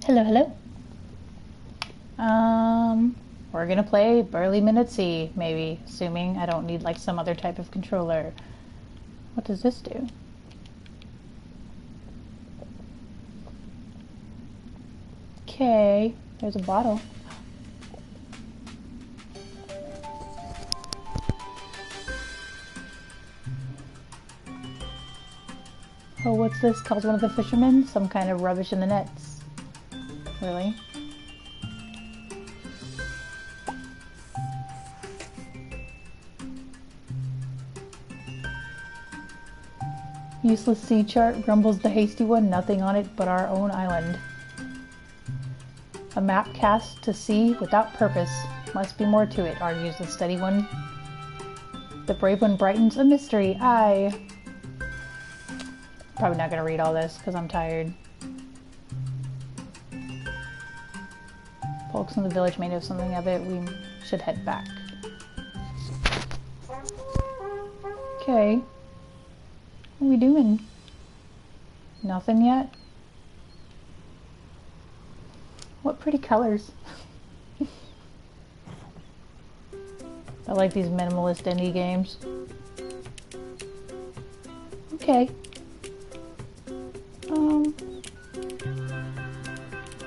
Hello, hello. We're gonna play Burly Men At Sea, maybe, assuming I don't need like some other type of controller. What does this do? Okay, there's a bottle. Oh, what's this? Calls one of the fishermen? Some kind of rubbish in the nets. Really? Useless sea chart, grumbles the hasty one, nothing on it but our own island. A map cast to sea without purpose. Must be more to it, argues the steady one. The brave one brightens a mystery. Probably not gonna read all this because I'm tired. Folks in the village may know something of it. We should head back. Okay. What are we doing? Nothing yet? What pretty colors. I like these minimalist indie games. Okay.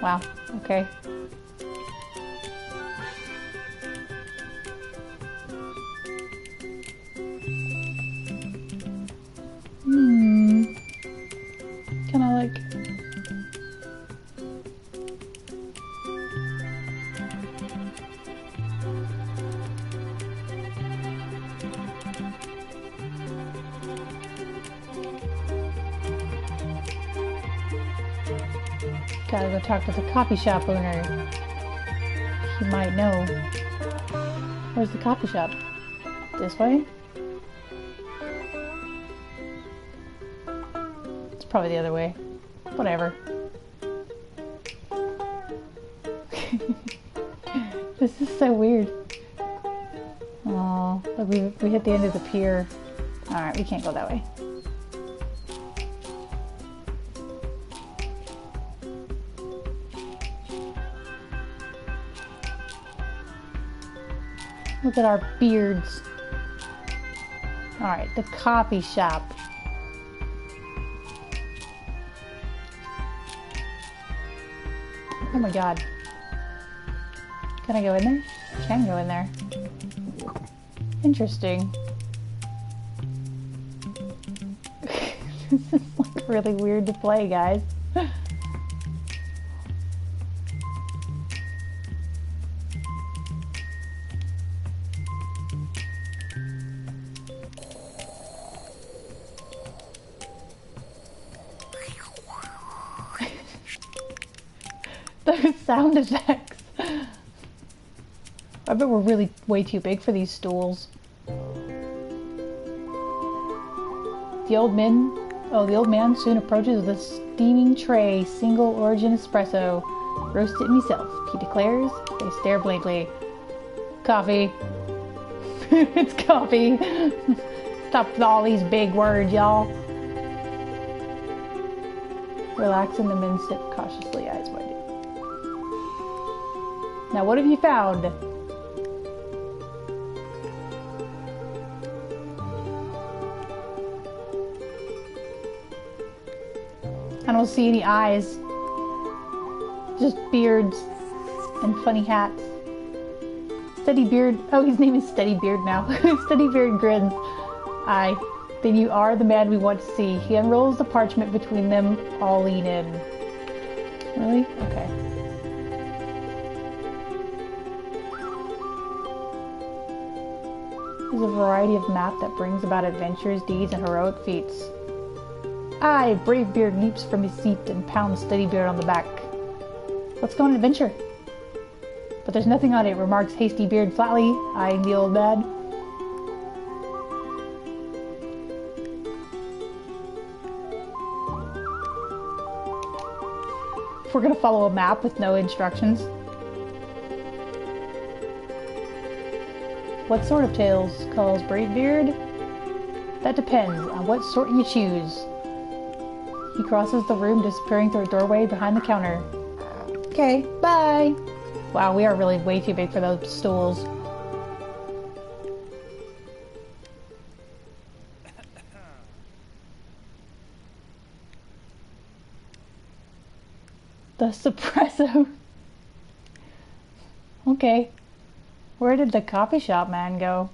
Wow, okay. Can I like... Gotta go talk to the coffee shop owner. He might know. Where's the coffee shop? This way? It's probably the other way. Whatever. This is so weird. Oh, we hit the end of the pier. Alright, we can't go that way. Look at our beards. Alright, the coffee shop. Oh my god. Can I go in there? I can go in there. Interesting. This is like really weird to play, guys. Those sound effects. I bet we're really way too big for these stools. The old man soon approaches with a steaming tray, single origin espresso. Roast it myself, he declares. They stare blankly. Coffee. It's coffee. Stop with all these big words, y'all. Relaxing, the men sip cautiously, eyes wide. Now what have you found? I don't see any eyes. Just beards and funny hats. Steady Beard. Oh, his name is Steady Beard now. Steady Beard grins. Aye, then you are the man we want to see. He unrolls the parchment between them. All lean in. Really? Okay. There's a variety of map that brings about adventures, deeds, and heroic feats. Aye, Brave Beard leaps from his seat and pounds Steady Beard on the back. Let's go on an adventure. But there's nothing on it, remarks Hasty Beard flatly, eyeing the old man. If we're gonna follow a map with no instructions. What sort of tales, calls Brave Beard? That depends on what sort you choose. He crosses the room, disappearing through a doorway behind the counter. Okay, bye. Wow, we are really way too big for those stools. The espresso. Okay. Where did the coffee shop man go?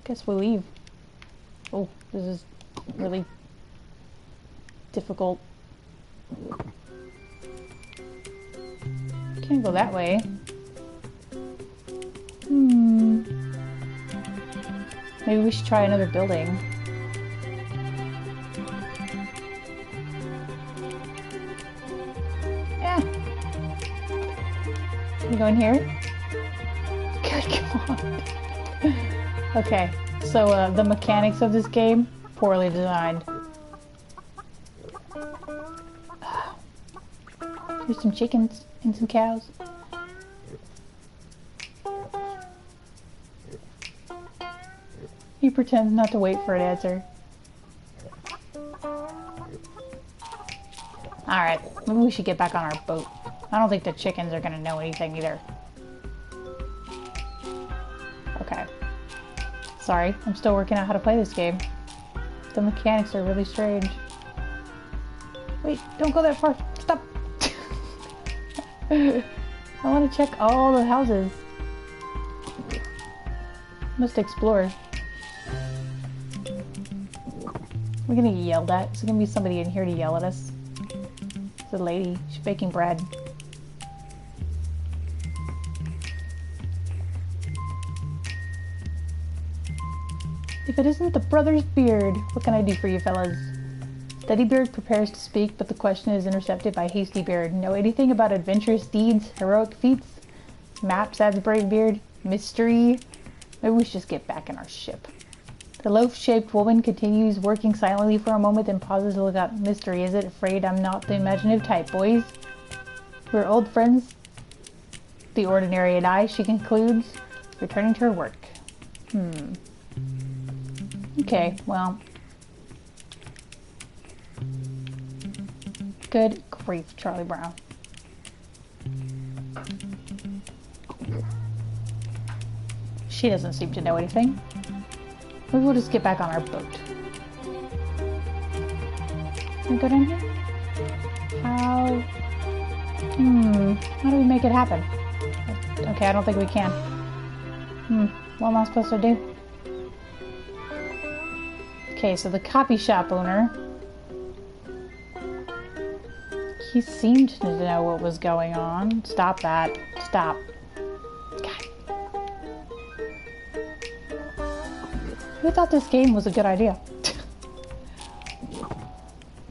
Guess we'll leave. Oh, this is really difficult. Can't go that way. Maybe we should try another building. Yeah. Can we go in here? Good, come on. Okay, so the mechanics of this game, poorly designed. There's some chickens and some cows. He pretends not to wait for an answer. Alright, maybe we should get back on our boat. I don't think the chickens are gonna know anything either. Okay. Sorry, I'm still working out how to play this game. The mechanics are really strange. Wait, don't go that far. Stop. I want to check all the houses. Must explore. We're gonna get yelled at. Is there gonna be somebody in here to yell at us? It's a lady. She's baking bread. If it isn't the brother's beard, what can I do for you fellas? Steady Beard prepares to speak, but the question is intercepted by Hasty Beard. Know anything about adventurous deeds, heroic feats? Maps, adds Brave Beard. Mystery? Maybe we should just get back in our ship. The loaf-shaped woman continues working silently for a moment, then pauses to look up. Mystery, is it? Afraid I'm not the imaginative type, boys. We're old friends. The Ordinary and I, she concludes, returning to her work. Okay, well. Good grief, Charlie Brown. She doesn't seem to know anything. Maybe we'll just get back on our boat. Can we go down here? How? How do we make it happen? Okay, I don't think we can. What am I supposed to do? Okay, so the coffee shop owner, he seemed to know what was going on. Stop that. Stop. God. Who thought this game was a good idea?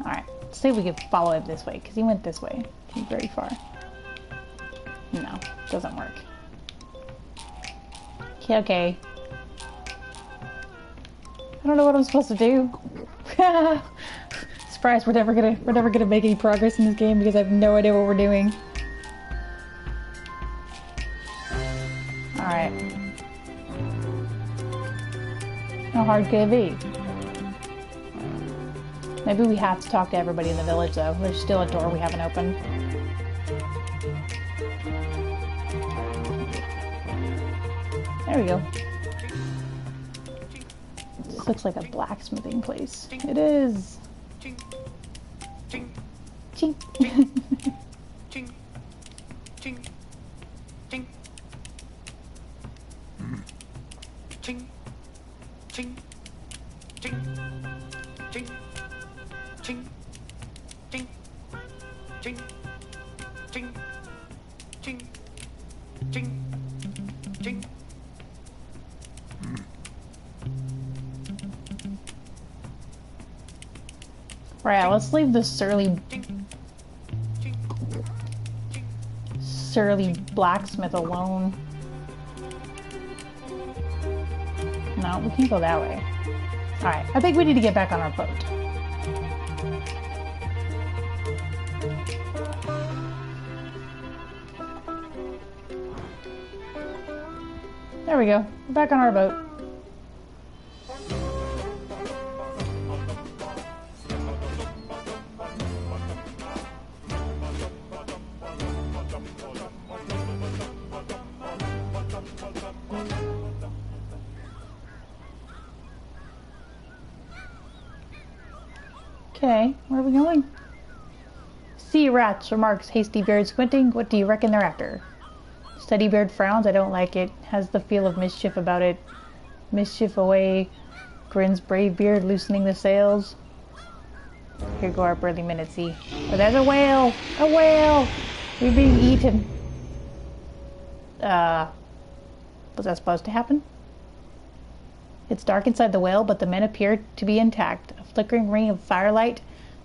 Alright, let's see if we can follow him this way, because he went this way. He's very far. No, doesn't work. Okay, okay. I don't know what I'm supposed to do. Surprise, we're never gonna make any progress in this game because I have no idea what we're doing. Alright. How hard could it be? Maybe we have to talk to everybody in the village though. There's still a door we haven't opened. There we go. This looks like a blacksmithing place. It is. Ching. Ching. Ching. Ching. Ching. Ching. Ching. Ching. Ching. Ching. Ching. Ching. Ching. Ching. Ching. Ching. Ching. Right, let's leave the surly blacksmith alone. No, we can't go that way. Alright, I think we need to get back on our boat. There we go. We're back on our boat. Okay, where are we going? Sea rats, remarks Hasty Beard squinting. What do you reckon they're after? Steady Beard frowns. I don't like it. Has the feel of mischief about it. Mischief away, grins Brave Beard, loosening the sails. Here go our Burly Men at Sea. Oh, there's a whale! A whale! We're being eaten. Was that supposed to happen? It's dark inside the whale, but the men appear to be intact. A flickering ring of firelight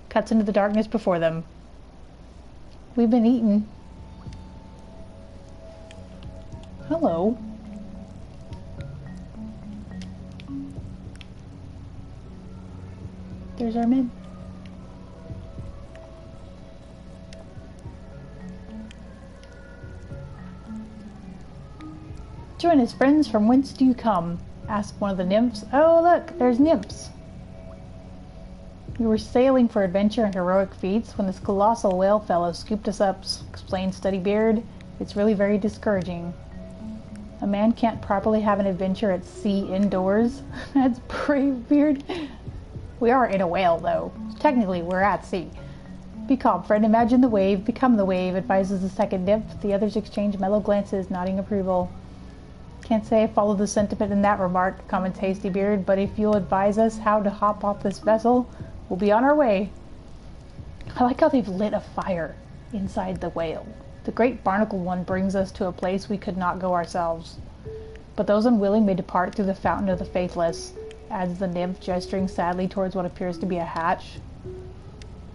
cuts into the darkness before them. We've been eaten. Hello. There's our men. Join us, friends. From whence do you come? Asked one of the nymphs. Oh, look, there's nymphs. We were sailing for adventure and heroic feats when this colossal whale fellow scooped us up, explained Steady Beard. It's really very discouraging. A man can't properly have an adventure at sea indoors. That's Brave Beard. We are in a whale, though. Technically, we're at sea. Be calm, friend. Imagine the wave. Become the wave, advises the second nymph. The others exchange mellow glances, nodding approval. Can't say I follow the sentiment in that remark, comments Hasty Beard, but if you'll advise us how to hop off this vessel, we'll be on our way. I like how they've lit a fire inside the whale. The great barnacle one brings us to a place we could not go ourselves. But those unwilling may depart through the fountain of the faithless, adds the nymph, gesturing sadly towards what appears to be a hatch.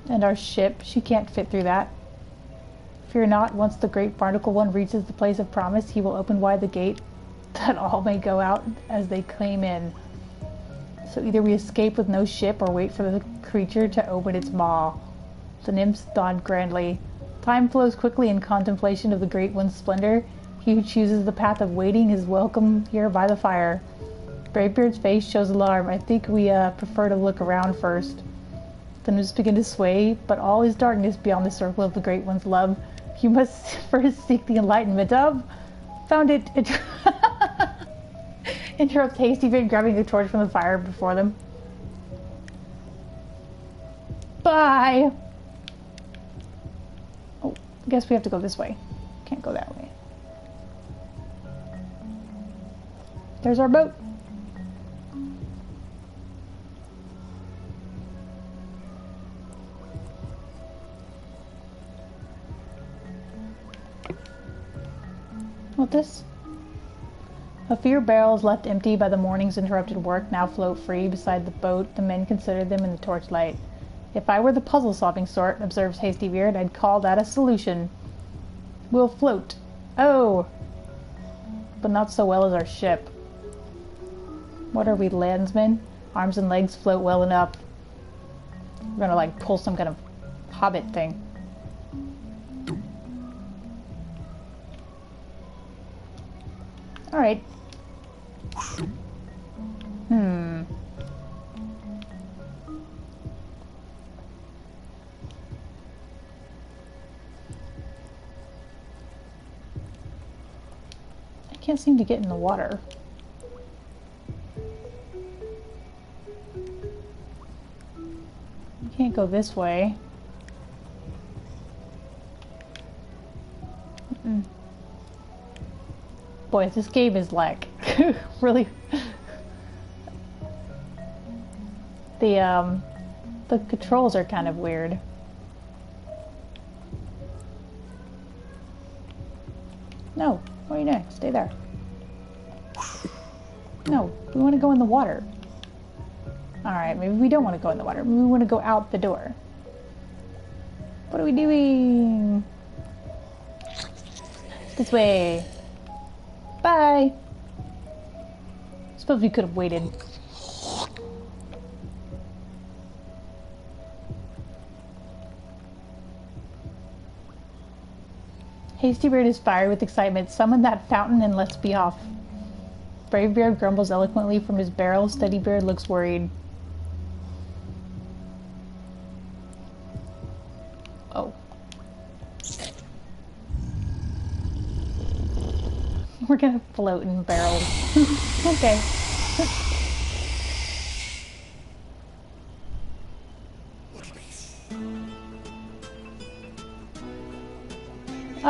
And our ship, she can't fit through that. Fear not, once the great barnacle one reaches the place of promise, he will open wide the gate, that all may go out as they came in. So either we escape with no ship or wait for the creature to open its maw. The nymphs nod grandly. Time flows quickly in contemplation of the Great One's splendor. He who chooses the path of waiting is welcome here by the fire. Bravebeard's face shows alarm. I think we prefer to look around first. The nymphs begin to sway, but all is darkness beyond the circle of the Great One's love. You must first seek the enlightenment of... Found it. Interrupts Hasty Beard, grabbing a torch from the fire before them. Bye! Oh, I guess we have to go this way. Can't go that way. There's our boat. What this? A few barrels left empty by the morning's interrupted work now float free beside the boat. The men considered them in the torchlight. If I were the puzzle-solving sort, observes Hasty Beard, I'd call that a solution. We'll float. Oh! But not so well as our ship. What are we, landsmen? Arms and legs float well enough. We're gonna, like, pull some kind of hobbit thing. Alright. I can't seem to get in the water. I can't go this way. Boy, this game is like really the controls are kind of weird. No, what are you doing? Stay there. No, we want to go in the water. Alright, maybe we don't want to go in the water. Maybe we want to go out the door. What are we doing? This way. Bye! Suppose we could have waited. Hasty Beard is fired with excitement. Summon that fountain and let's be off. Brave Beard grumbles eloquently from his barrel. Steady Beard looks worried. Oh. We're gonna float in barrels. Okay.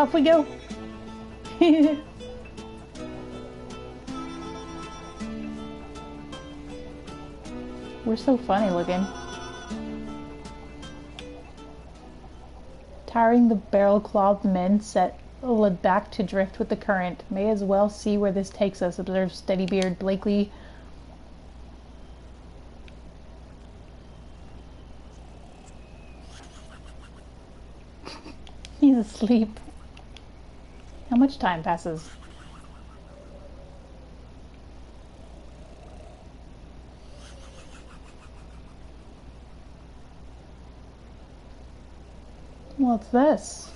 Off we go. We're so funny looking. Tiring, the barrel-clothed men led back to drift with the current. May as well see where this takes us, observed Steadybeard Blakely. He's asleep. How much time passes? What's this?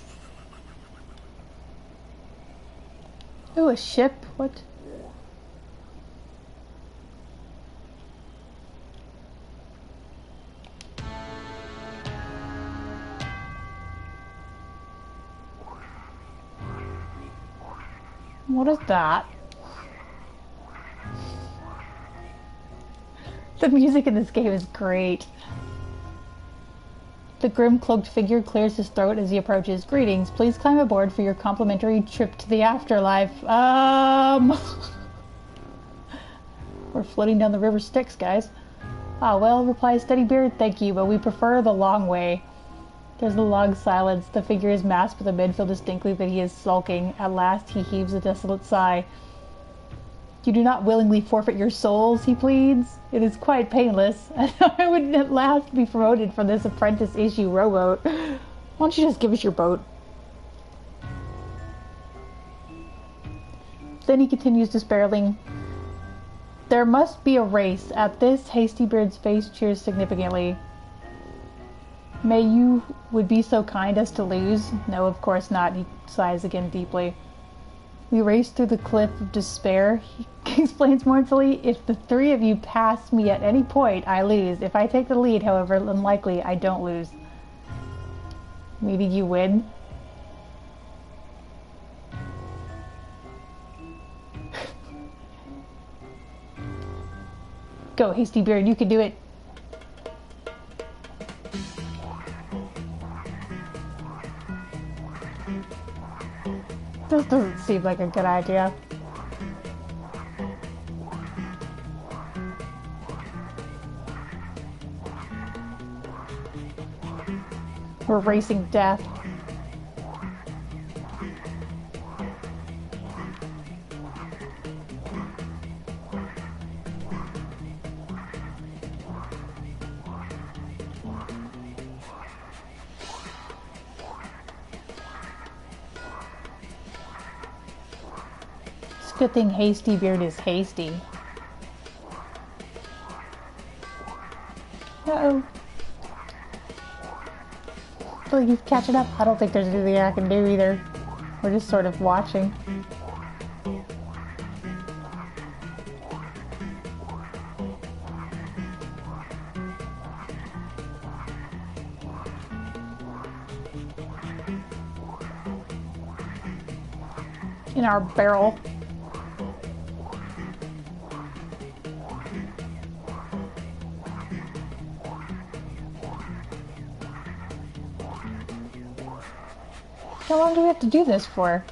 Oh, a ship? What? What is that? The music in this game is great. The grim cloaked figure clears his throat as he approaches. Greetings, please climb aboard for your complimentary trip to the afterlife. We're floating down the river Styx, guys. Ah, well, replies Steadybeard, thank you, but we prefer the long way. There's a long silence. The figure is masked, but the men feel distinctly that he is sulking. At last, he heaves a desolate sigh. You do not willingly forfeit your souls, he pleads. It is quite painless. I would at last be promoted from this apprentice-issue rowboat. Why don't you just give us your boat? Then he continues despairingly. There must be a race. At this, Hastybeard's face cheers significantly. May you would be so kind as to lose? No, of course not. He sighs again deeply. We race through the cliff of despair, he explains mournfully. If the three of you pass me at any point, I lose. If I take the lead, however unlikely, I don't lose. Meaning you win? Go, Hastybeard, you can do it. This doesn't seem like a good idea. We're racing death. Good thing Hastybeard is hasty. Uh-oh. I feel like he's catching up. I don't think there's anything I can do either. We're just sort of watching. In our barrel. How long do we have to do this for?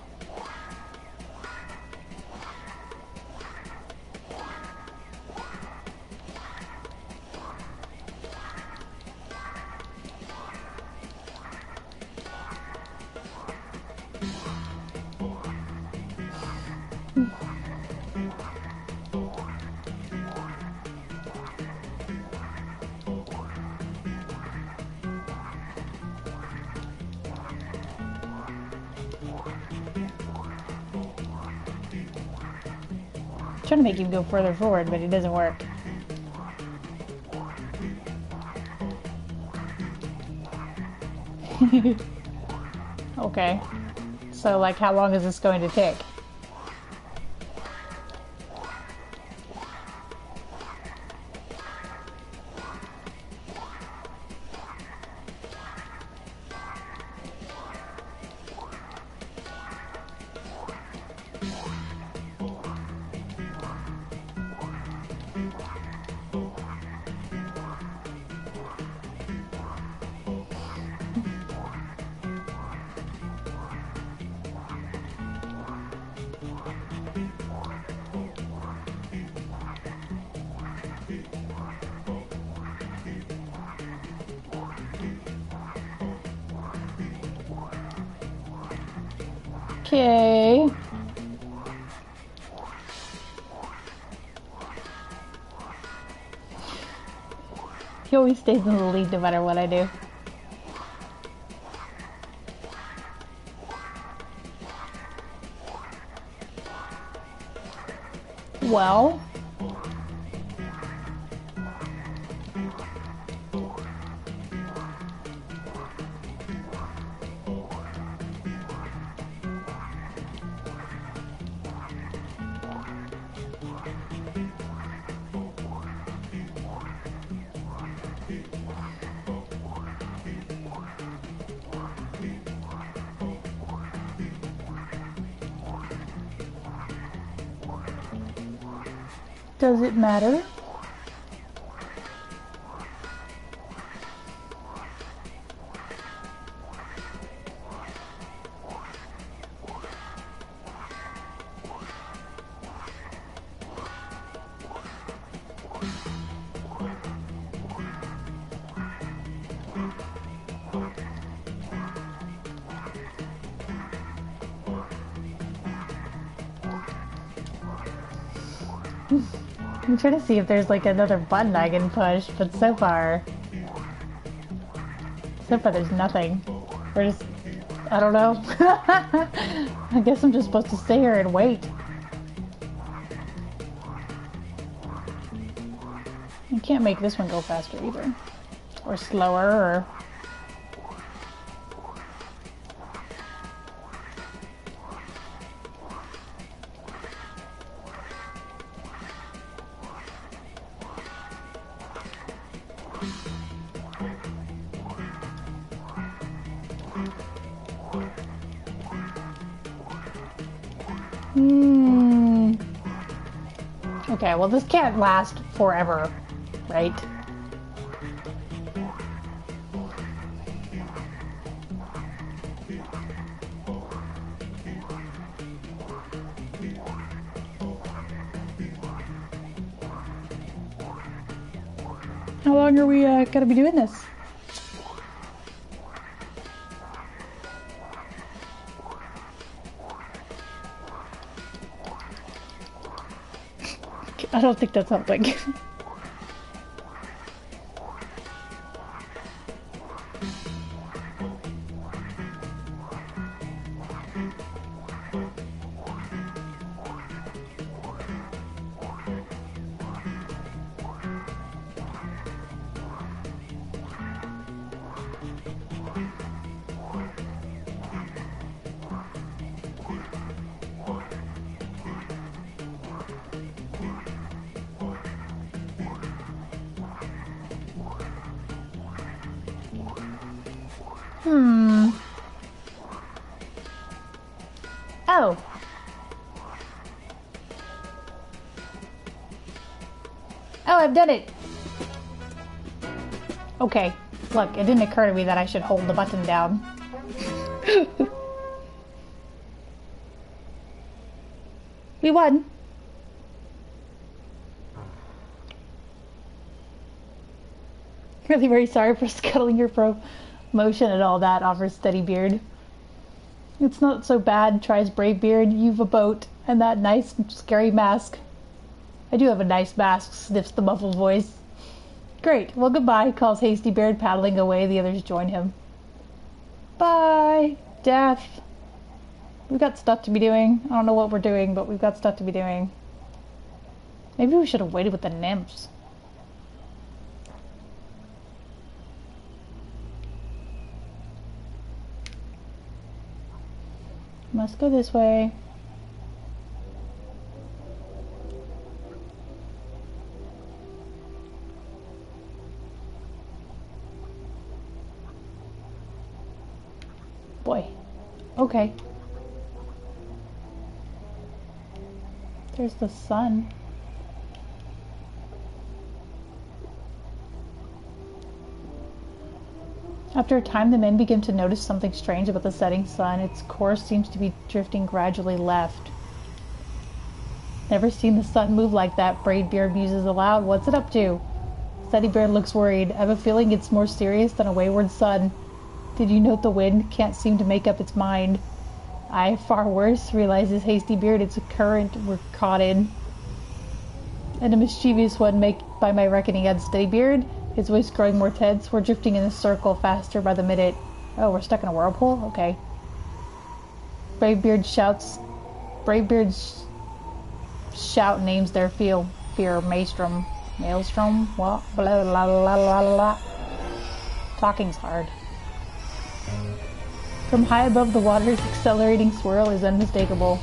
Trying to make him go further forward, but it doesn't work. Okay. So, like, how long is this going to take? Okay. He always stays in the lead no matter what I do. Well. Does it matter? I'm trying to see if there's like another button I can push, but so far there's nothing. We're just, I don't know. I guess I'm just supposed to stay here and wait. I can't make this one go faster either. Or slower, or... Okay, well this can't last forever, right? How long are we gonna be doing this? I don't think that's something. Oh. Oh, I've done it. Okay. Look, it didn't occur to me that I should hold the button down. We won. Really very sorry for scuttling your promotion and all that, offers Steady Beard. It's not so bad, tries Brave Beard. You've a boat and that nice, scary mask. I do have a nice mask, sniffs the muffled voice. Great, well goodbye, calls Hasty Beard, paddling away. The others join him. Bye, Death. We've got stuff to be doing. I don't know what we're doing, but we've got stuff to be doing. Maybe we should have waited with the nymphs. Must go this way. Boy. Okay. There's the sun. After a time, the men begin to notice something strange about the setting sun. Its course seems to be drifting gradually left. Never seen the sun move like that, Braidbeard muses aloud. What's it up to? Steadybeard looks worried. I have a feeling it's more serious than a wayward sun. Did you note the wind can't seem to make up its mind? Far worse, realizes Hasty Beard. It's a current we're caught in. And a mischievous one by my reckoning, adds Steady Beard, his voice growing more tense. We're drifting in a circle faster by the minute. Oh, we're stuck in a whirlpool? Okay. Bravebeard shouts. Bravebeards shout names their fear. Maelstrom. Maelstrom? What? Blah, blah, blah, blah, blah. Talking's hard. From high above the water's accelerating swirl is unmistakable.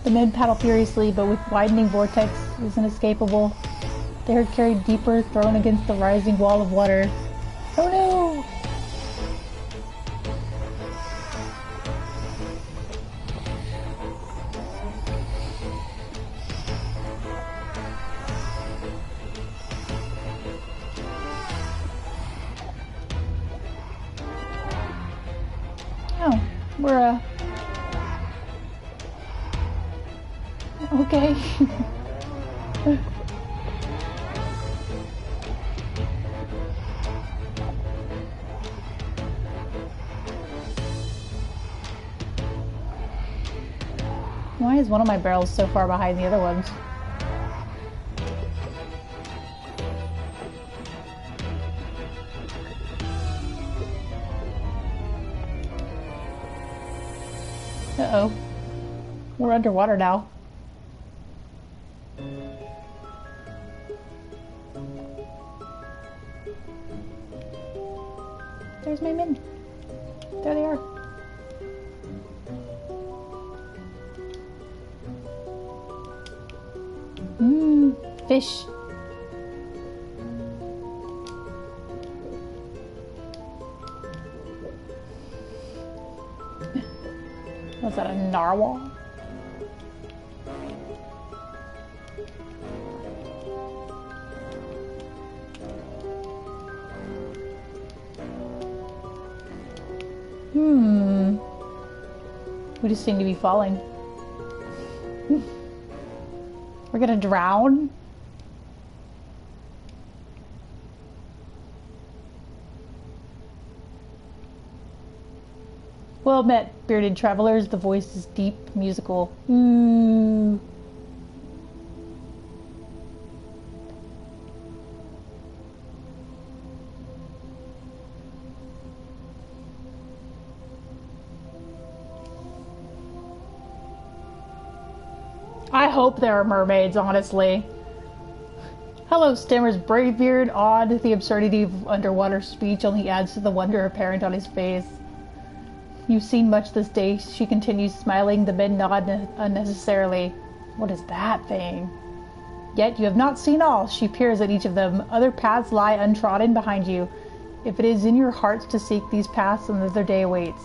The men paddle furiously, but with widening vortex is inescapable. They are carried deeper, thrown against the rising wall of water. Oh no! Oh, we're, okay. Why is one of my barrels so far behind the other ones? Uh-oh. We're underwater now. There's my men. There they are. Fish. Was that a narwhal? We just seem to be falling. We're gonna drown? Well met, bearded travelers. The voice is deep, musical. Ooh. I hope there are mermaids, honestly. Hello, stammers Bravebeard. Odd, the absurdity of underwater speech only adds to the wonder apparent on his face. You've seen much this day, she continues, smiling. The men nod unnecessarily. What is that thing? Yet you have not seen all. She peers at each of them. Other paths lie untrodden behind you. If it is in your hearts to seek these paths, another day awaits.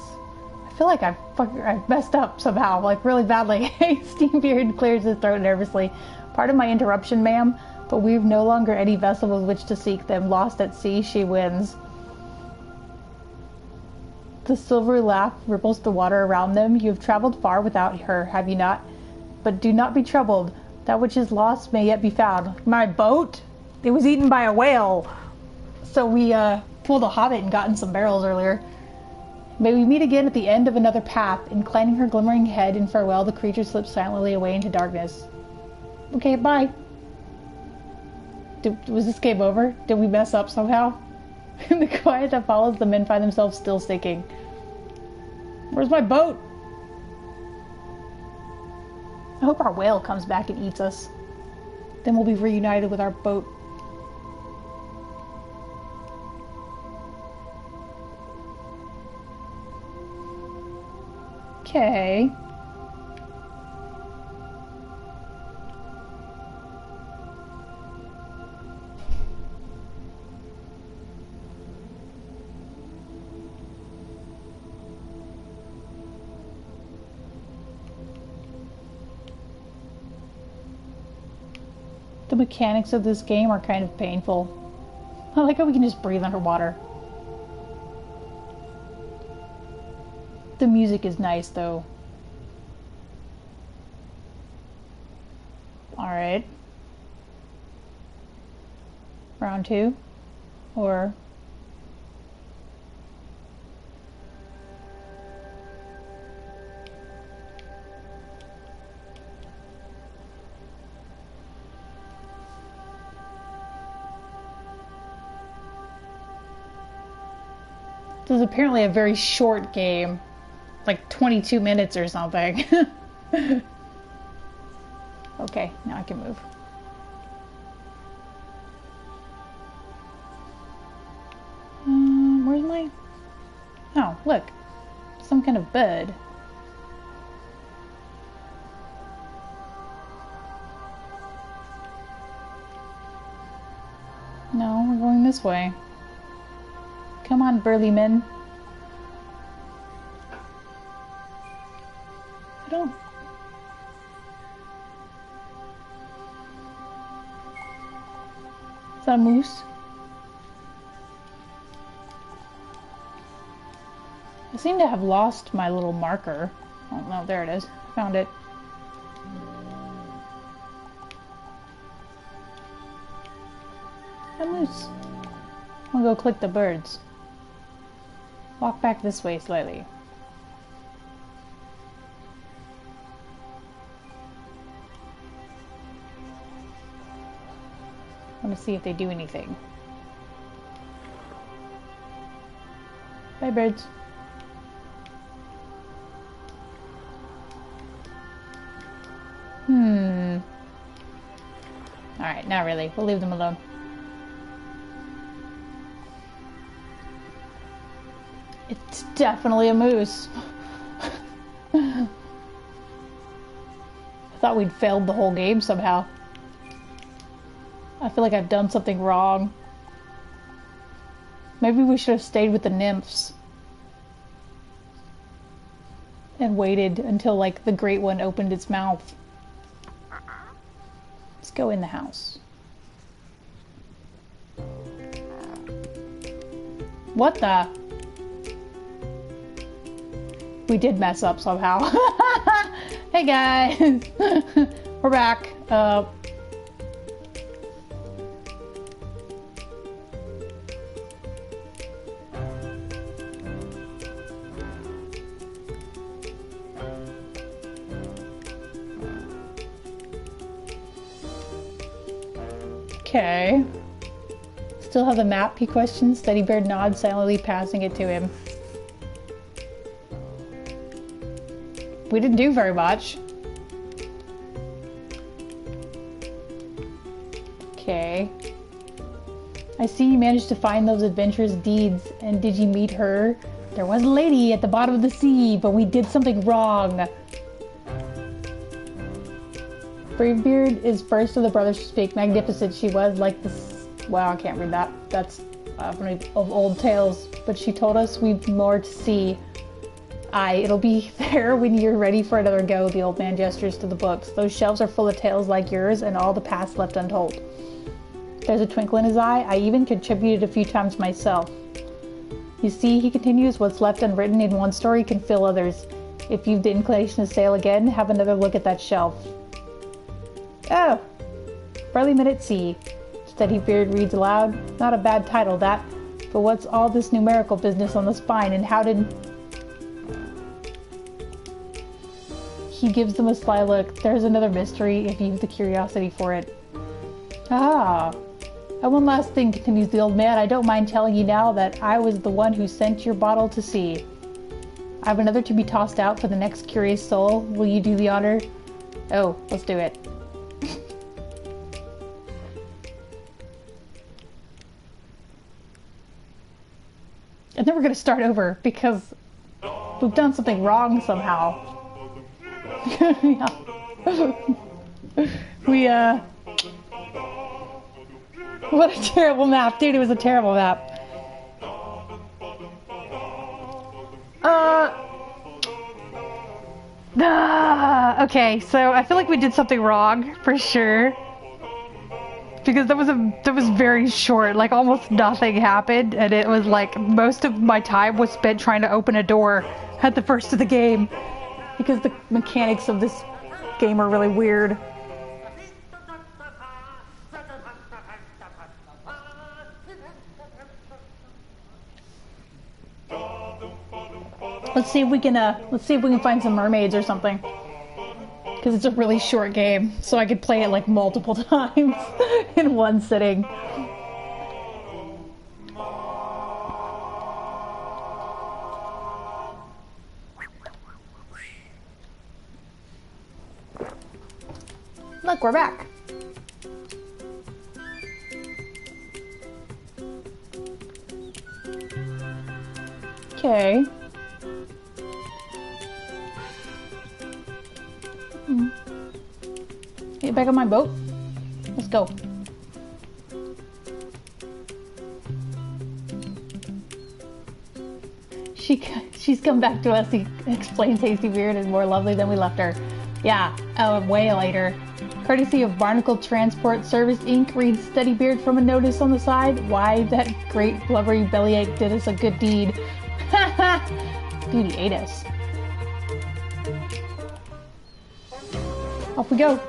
I feel like I've messed up somehow, like really badly. Steambeard clears his throat nervously. Pardon my interruption, ma'am, but we've no longer any vessel with which to seek them. Lost at sea, she wins. The silvery laugh ripples the water around them. You have traveled far without her, have you not? But do not be troubled. That which is lost may yet be found. My boat? It was eaten by a whale. So we pulled a hobbit and gotten some barrels earlier. May we meet again at the end of another path. Inclining her glimmering head in farewell, the creature slips silently away into darkness. Okay, bye. Was this game over? Did we mess up somehow? In the quiet that follows, the men find themselves still sinking. Where's my boat? I hope our whale comes back and eats us. Then we'll be reunited with our boat. Okay. The mechanics of this game are kind of painful. I like how we can just breathe underwater. The music is nice though. Alright. Round 2? Or... This is apparently a very short game. Like 22 minutes or something. Okay, now I can move. Where's my... Oh, look. Some kind of bird. No, we're going this way. Come on, burly men. I don't... Is that a moose? I seem to have lost my little marker. Oh no, there it is. Found it. A moose. I'm gonna go click the birds. Walk back this way slightly. I want to see if they do anything. Bye, birds. Alright, not really. We'll leave them alone. It's definitely a moose. I thought we'd failed the whole game somehow. I feel like I've done something wrong. Maybe we should have stayed with the nymphs. And waited until, like, the great one opened its mouth. Let's go in the house. What the? We did mess up somehow. Hey guys! We're back. Okay. Still have the map, he questions. Steadybeard nods, silently passing it to him. We didn't do very much. Okay. I see you managed to find those adventurous deeds, and did you meet her? There was a lady at the bottom of the sea, but we did something wrong. Bravebeard is first of the brothers to speak. Magnificent she was, like this. Wow, I can't read that. That's one of old tales. But she told us we've more to see. Aye, it'll be there when you're ready for another go, the old man gestures to the books. Those shelves are full of tales like yours and all the past left untold. There's a twinkle in his eye. I even contributed a few times myself. You see, he continues, what's left unwritten in one story can fill others. If you've the inclination to sail again, have another look at that shelf. Oh! Burly Men At Sea. Steadybeard reads aloud. Not a bad title, that. But what's all this numerical business on the spine, and how did... He gives them a sly look. There's another mystery, if you've the curiosity for it. Ah! And one last thing, continues the old man. I don't mind telling you now that I was the one who sent your bottle to sea. I have another to be tossed out for the next curious soul. Will you do the honor? Oh, let's do it. And then we're going to start over because we've done something wrong somehow. Yeah. What a terrible map, dude. It was a terrible map. Okay, so I feel like we did something wrong for sure. Because that was very short, like almost nothing happened, and it was like most of my time was spent trying to open a door at the first of the game. Because the mechanics of this game are really weird. Let's see if we can find some mermaids or something. Because it's a really short game, so I could play it like multiple times in one sitting. Look, we're back. Okay. Get back on my boat. Let's go. She's come back to us, he explains Hasty Beard, is more lovely than we left her. Yeah, way later. Courtesy of Barnacle Transport Service Inc. reads Steady Beard from a notice on the side. Why, that great blubbery bellyache did us a good deed. Dude, he ate us. Off we go.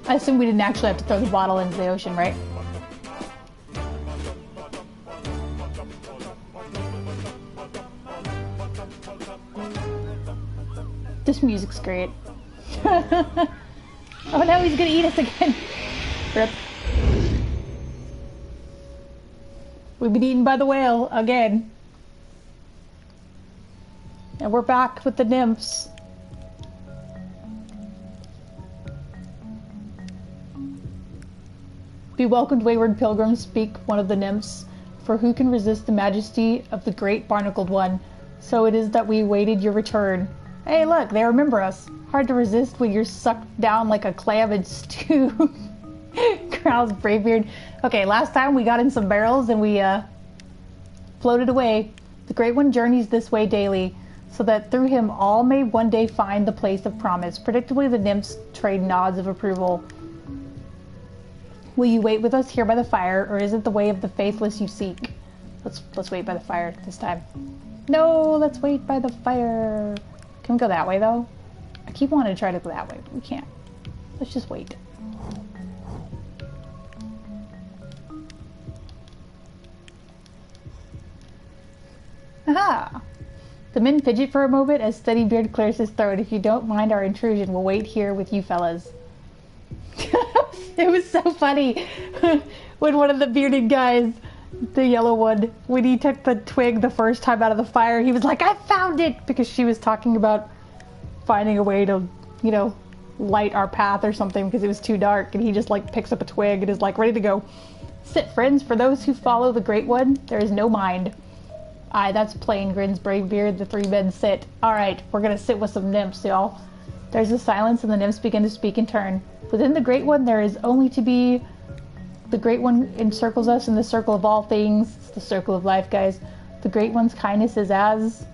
I assume we didn't actually have to throw the bottle into the ocean, right? This music's great. Oh no, he's gonna eat us again. Rip. We've been eaten by the whale again. And we're back with the nymphs. Be welcomed, wayward pilgrims, speak one of the nymphs, for who can resist the majesty of the great barnacled one? So it is that we awaited your return. Hey look, they remember us. Hard to resist when you're sucked down like a clam in stew. Growls Bravebeard. Okay, last time we got in some barrels and we floated away. The Great One journeys this way daily, so that through him all may one day find the place of promise. Predictably the nymphs trade nods of approval. Will you wait with us here by the fire, or is it the way of the faithless you seek? Let's wait by the fire this time. No, let's wait by the fire. Can we go that way though? I keep wanting to try to go that way, but we can't. Let's just wait. Aha! The men fidget for a moment as Steady Beard clears his throat. If you don't mind our intrusion, we'll wait here with you fellas. It was so funny when one of the bearded guys, the yellow one, when he took the twig the first time out of the fire, he was like, I found it! Because she was talking about finding a way to, you know, light our path or something because it was too dark, and he just like picks up a twig and is like ready to go. Sit, friends, for those who follow the Great One, there is no mind. Aye, that's plain, grins Bravebeard. The three men sit. Alright, we're gonna sit with some nymphs, y'all. There's a silence and the nymphs begin to speak in turn. Within the Great One, there is only to be... The Great One encircles us in the circle of all things. It's the circle of life, guys. The Great One's kindness is as...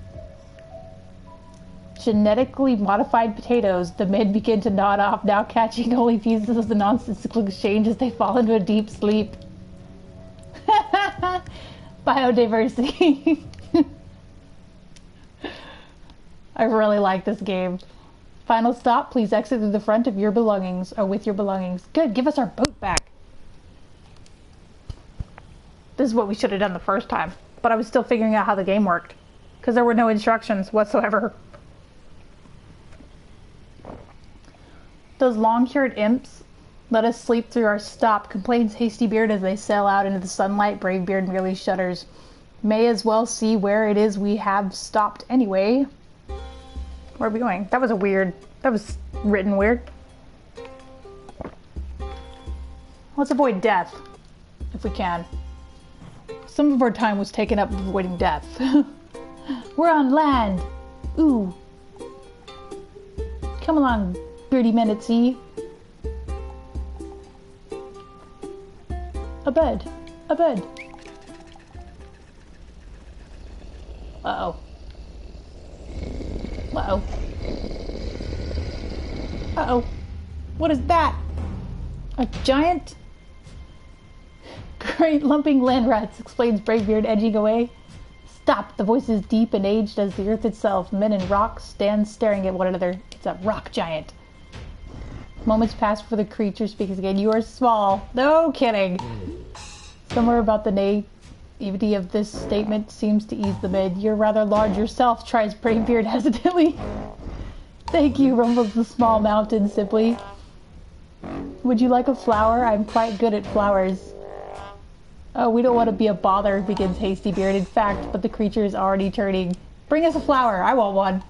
genetically modified potatoes. The men begin to nod off, now catching only pieces of the nonsensical exchange as they fall into a deep sleep. Biodiversity. I really like this game. Final stop, please exit through the front of your belongings, or with your belongings. Good, give us our boat back. This is what we should have done the first time, but I was still figuring out how the game worked, because there were no instructions whatsoever. Those long-haired imps let us sleep through our stop, complains Hasty Beard as they sail out into the sunlight. Bravebeard merely shudders. May as well see where it is we have stopped anyway. Where are we going? That was written weird. Let's avoid death, if we can. Some of our time was taken up avoiding death. We're on land. Ooh. Come along, Burly Men at Sea. A bed. A bed. Uh-oh. Uh-oh. Uh-oh. What is that? A giant? Great lumping land rats, explains Bravebeard, edging away. Stop! The voice is deep and aged as the earth itself. Men in rocks stand staring at one another. It's a rock giant. Moments pass before the creature speaks again. You are small. No kidding. Somewhere about the naivety of this statement seems to ease the mid. You're rather large yourself, tries Bravebeard hesitantly. Thank you, rumbles the small mountain simply. Would you like a flower? I'm quite good at flowers. Oh, we don't want to be a bother, begins Hasty Beard. In fact, but the creature is already turning. Bring us a flower. I want one.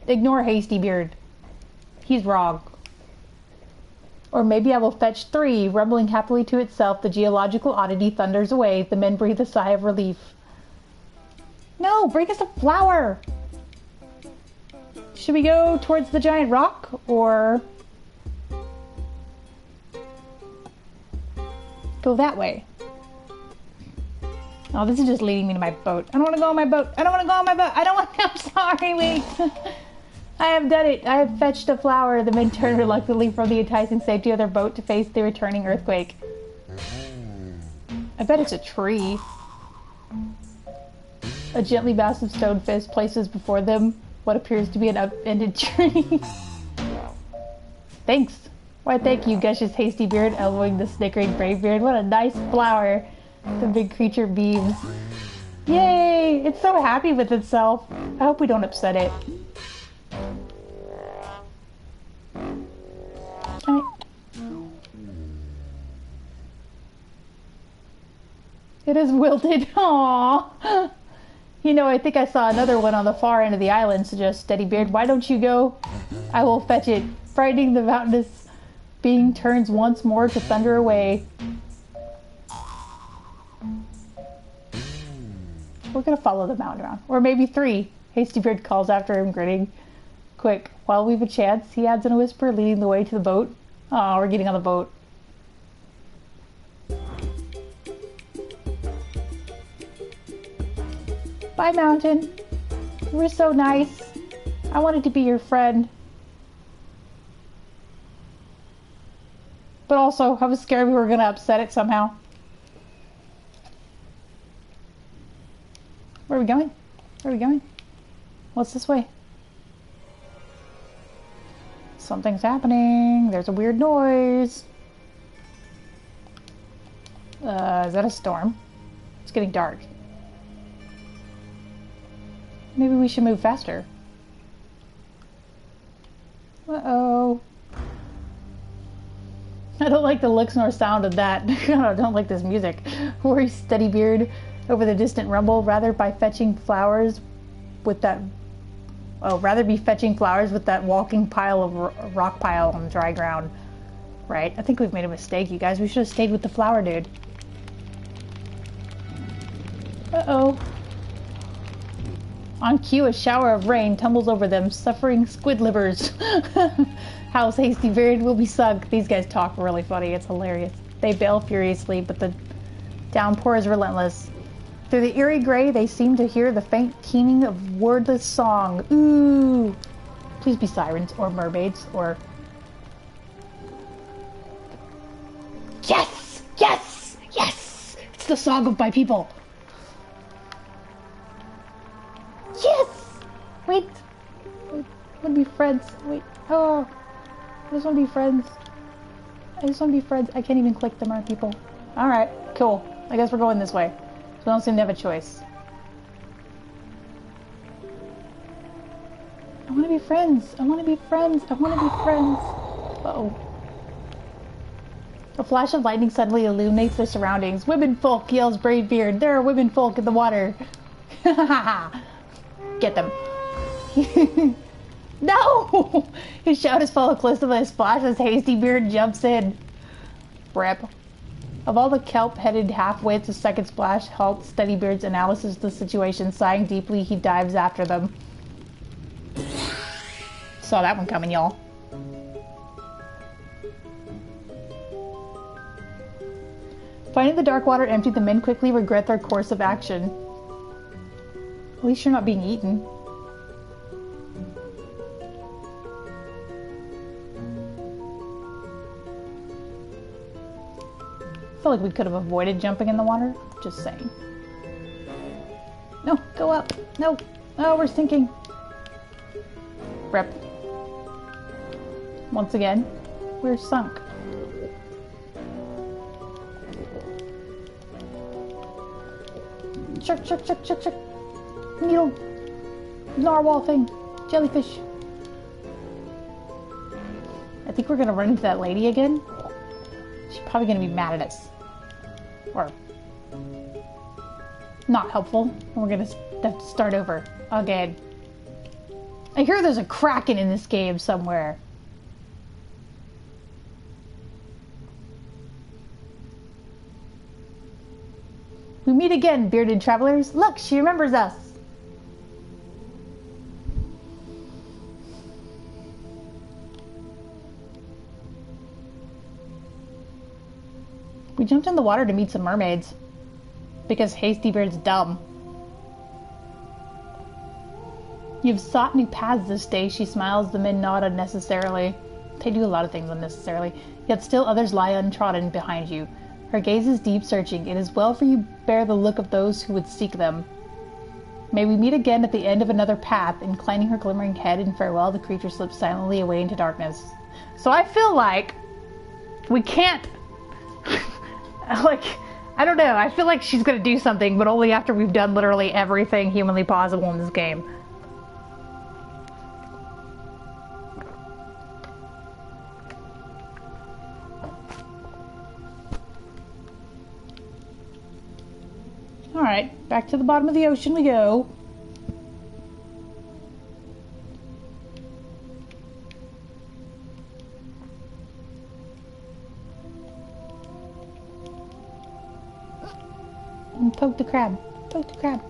Ignore Hasty Beard. He's wrong. Or maybe I will fetch 3. Rumbling happily to itself, the geological oddity thunders away. The men breathe a sigh of relief. No, bring us a flower! Should we go towards the giant rock, or go that way? Oh, this is just leading me to my boat. I don't want to go on my boat. I don't want to go on my boat. I don't want to. I'm sorry, wait. I have done it. I have fetched a flower. The men turn reluctantly from the enticing safety of their boat to face the returning earthquake. I bet it's a tree. A gently massive stone fist places before them what appears to be an upended tree. Thanks. Why, thank you, gushes Hasty Beard, elbowing the snickering Brave Beard. What a nice flower. The big creature beams. Yay! It's so happy with itself. I hope we don't upset it. It is wilted. Aww. You know, I think I saw another one on the far end of the island, suggests Steady Beard. Why don't you go? I will fetch it. Frightening the mountainous being turns once more to thunder away. We're gonna follow the mountain around. Or maybe 3. Hasty Beard calls after him, grinning. Quick, while we've a chance, he adds in a whisper, leading the way to the boat. Oh, we're getting on the boat. Bye, mountain. You were so nice. I wanted to be your friend. But also, I was scared we were going to upset it somehow. Where are we going? Where are we going? What's this way? Something's happening. There's a weird noise. Is that a storm? It's getting dark. Maybe we should move faster. Uh-oh. I don't like the looks nor sound of that. I don't like this music. Worries Steady Beard over the distant rumble. Rather be fetching flowers with that walking pile of rock pile on the dry ground. Right? I think we've made a mistake, you guys. We should have stayed with the flower dude. Uh-oh. On cue, a shower of rain tumbles over them, suffering squid livers. House Hasty Beard will be sunk. These guys talk really funny. It's hilarious. They bail furiously, but the downpour is relentless. Through the eerie gray, they seem to hear the faint keening of wordless song. Ooh! Please be sirens, or mermaids, or... Yes! Yes! Yes! It's the song of my people! Yes! Wait! I want to be friends. Wait. Oh! I just want to be friends. I just want to be friends. I can't even click them on people. Alright, cool. I guess we're going this way. So we don't seem to have a choice. I want to be friends. I want to be friends. I want to be friends. Uh-oh. A flash of lightning suddenly illuminates their surroundings. Women folk, yells Brave Beard. There are women folk in the water. Ha ha ha. Get them. No! His shout is followed closely by a splash as Hasty Beard jumps in. Rip. Of all the kelp-headed half-wits, a second splash halts Steady Beard's analysis of the situation. Sighing deeply, he dives after them. Saw that one coming, y'all. Finding the dark water empty, the men quickly regret their course of action. At least you're not being eaten. I feel like we could have avoided jumping in the water. Just saying. No, go up. No. Oh, we're sinking. Rip. Once again, we're sunk. Shark, shark, shark, shark, shark. Needle. Narwhal thing. Jellyfish. I think we're gonna run into that lady again. She's probably gonna be mad at us. Or not helpful. And we're gonna have to start over again. I hear there's a kraken in this game somewhere. We meet again, bearded travelers. Look, she remembers us. We jumped in the water to meet some mermaids. Because Hasty Beard's dumb. You've sought new paths this day, she smiles. The men nod unnecessarily. They do a lot of things unnecessarily. Yet still others lie untrodden behind you. Her gaze is deep, searching. It is well for you bear the look of those who would seek them. May we meet again at the end of another path. Inclining her glimmering head in farewell, the creature slips silently away into darkness. So I feel like we can't... like, I don't know. I feel like she's going to do something, but only after we've done literally everything humanly possible in this game. Alright, back to the bottom of the ocean we go. And poke the crab. Poke the crab.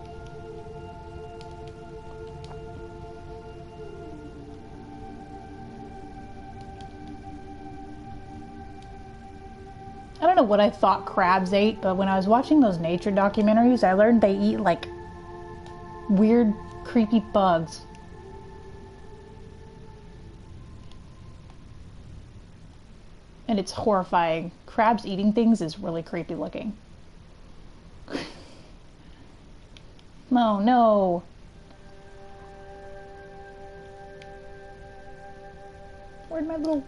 I don't know what I thought crabs ate, but when I was watching those nature documentaries, I learned they eat, like, weird, creepy bugs. And it's horrifying. Crabs eating things is really creepy looking. Oh, no. Where'd my little...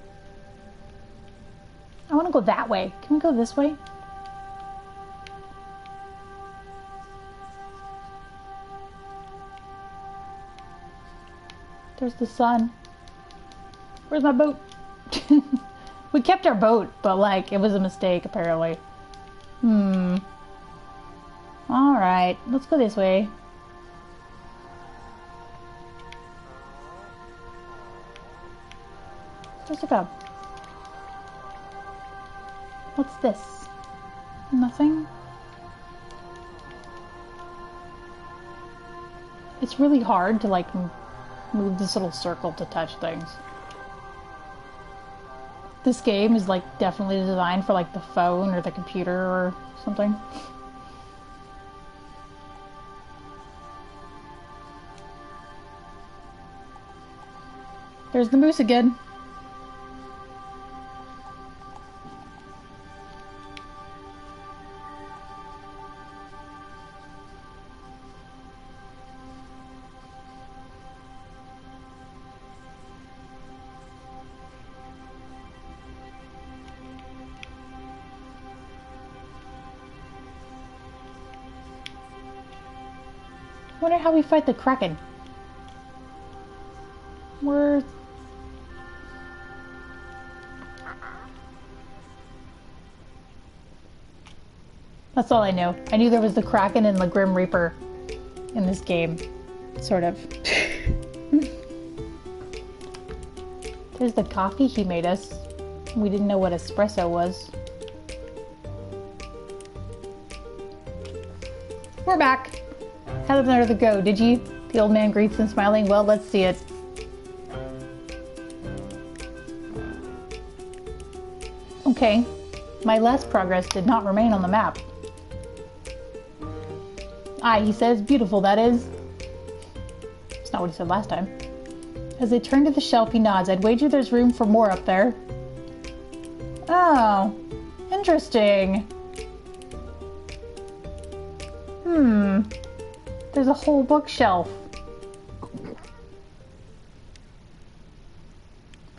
I want to go that way. Can we go this way? There's the sun. Where's my boat? We kept our boat, but like, it was a mistake apparently. Alright, let's go this way. There's a go. What's this? Nothing? It's really hard to like move this little circle to touch things. This game is like definitely designed for like the phone or the computer or something. There's the moose again. I wonder how we fight the Kraken. We're... That's all I know. I knew there was the Kraken and the Grim Reaper in this game. Sort of. There's the coffee he made us. We didn't know what espresso was. We're back. Had another go, did you? The old man greets them smiling. Well, let's see it. Okay. My last progress did not remain on the map. Aye, he says. Beautiful, that is. It's not what he said last time. As they turn to the shelf, he nods. I'd wager there's room for more up there. Oh. Interesting. There's a whole bookshelf.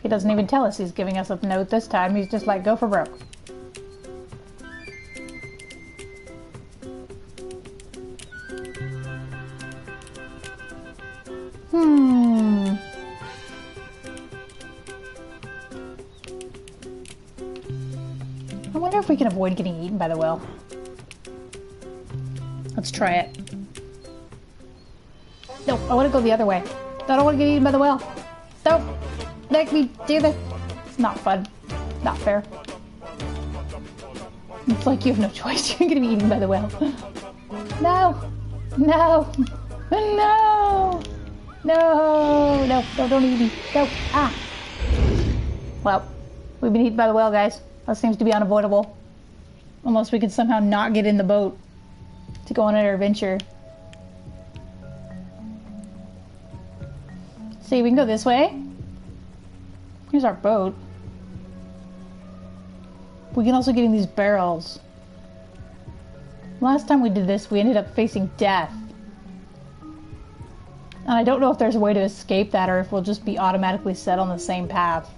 He doesn't even tell us he's giving us a note this time. He's just like, go for broke. I wonder if we can avoid getting eaten by the whale. Let's try it. No, I want to go the other way. I don't want to get eaten by the whale. Don't make me do this. It's not fun. Not fair. It's like you have no choice. You're going to be eaten by the whale. No! No! No! No! No, don't eat me. No! Ah! Well, we've been eaten by the whale, guys. That seems to be unavoidable. Unless we can somehow not get in the boat to go on our adventure. See, we can go this way. Here's our boat. We can also get in these barrels. Last time we did this, we ended up facing death. And I don't know if there's a way to escape that or if we'll just be automatically set on the same path.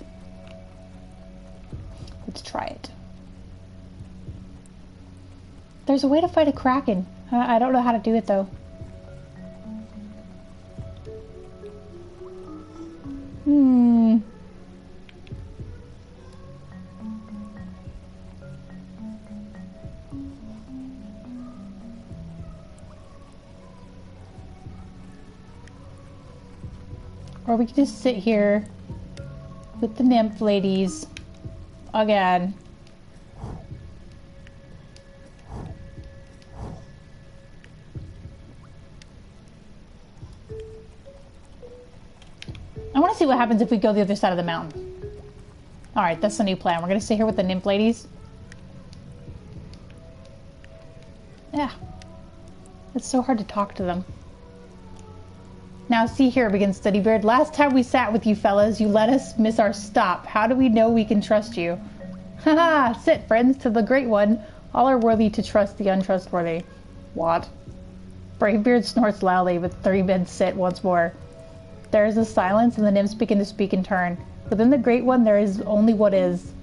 Let's try it. There's a way to fight a kraken. I don't know how to do it though. Or we could just sit here with the nymph ladies again. I want to see what happens if we go the other side of the mountain. Alright, that's the new plan. We're going to sit here with the nymph ladies. Yeah. It's so hard to talk to them. Now see here, begins Steadybeard. Last time we sat with you fellas, you let us miss our stop. How do we know we can trust you? Haha, sit friends, to the great one. All are worthy to trust the untrustworthy. What? Bravebeard snorts loudly, but three men sit once more. There is a silence, and the nymphs begin to speak in turn. Within the great one, there is only what is.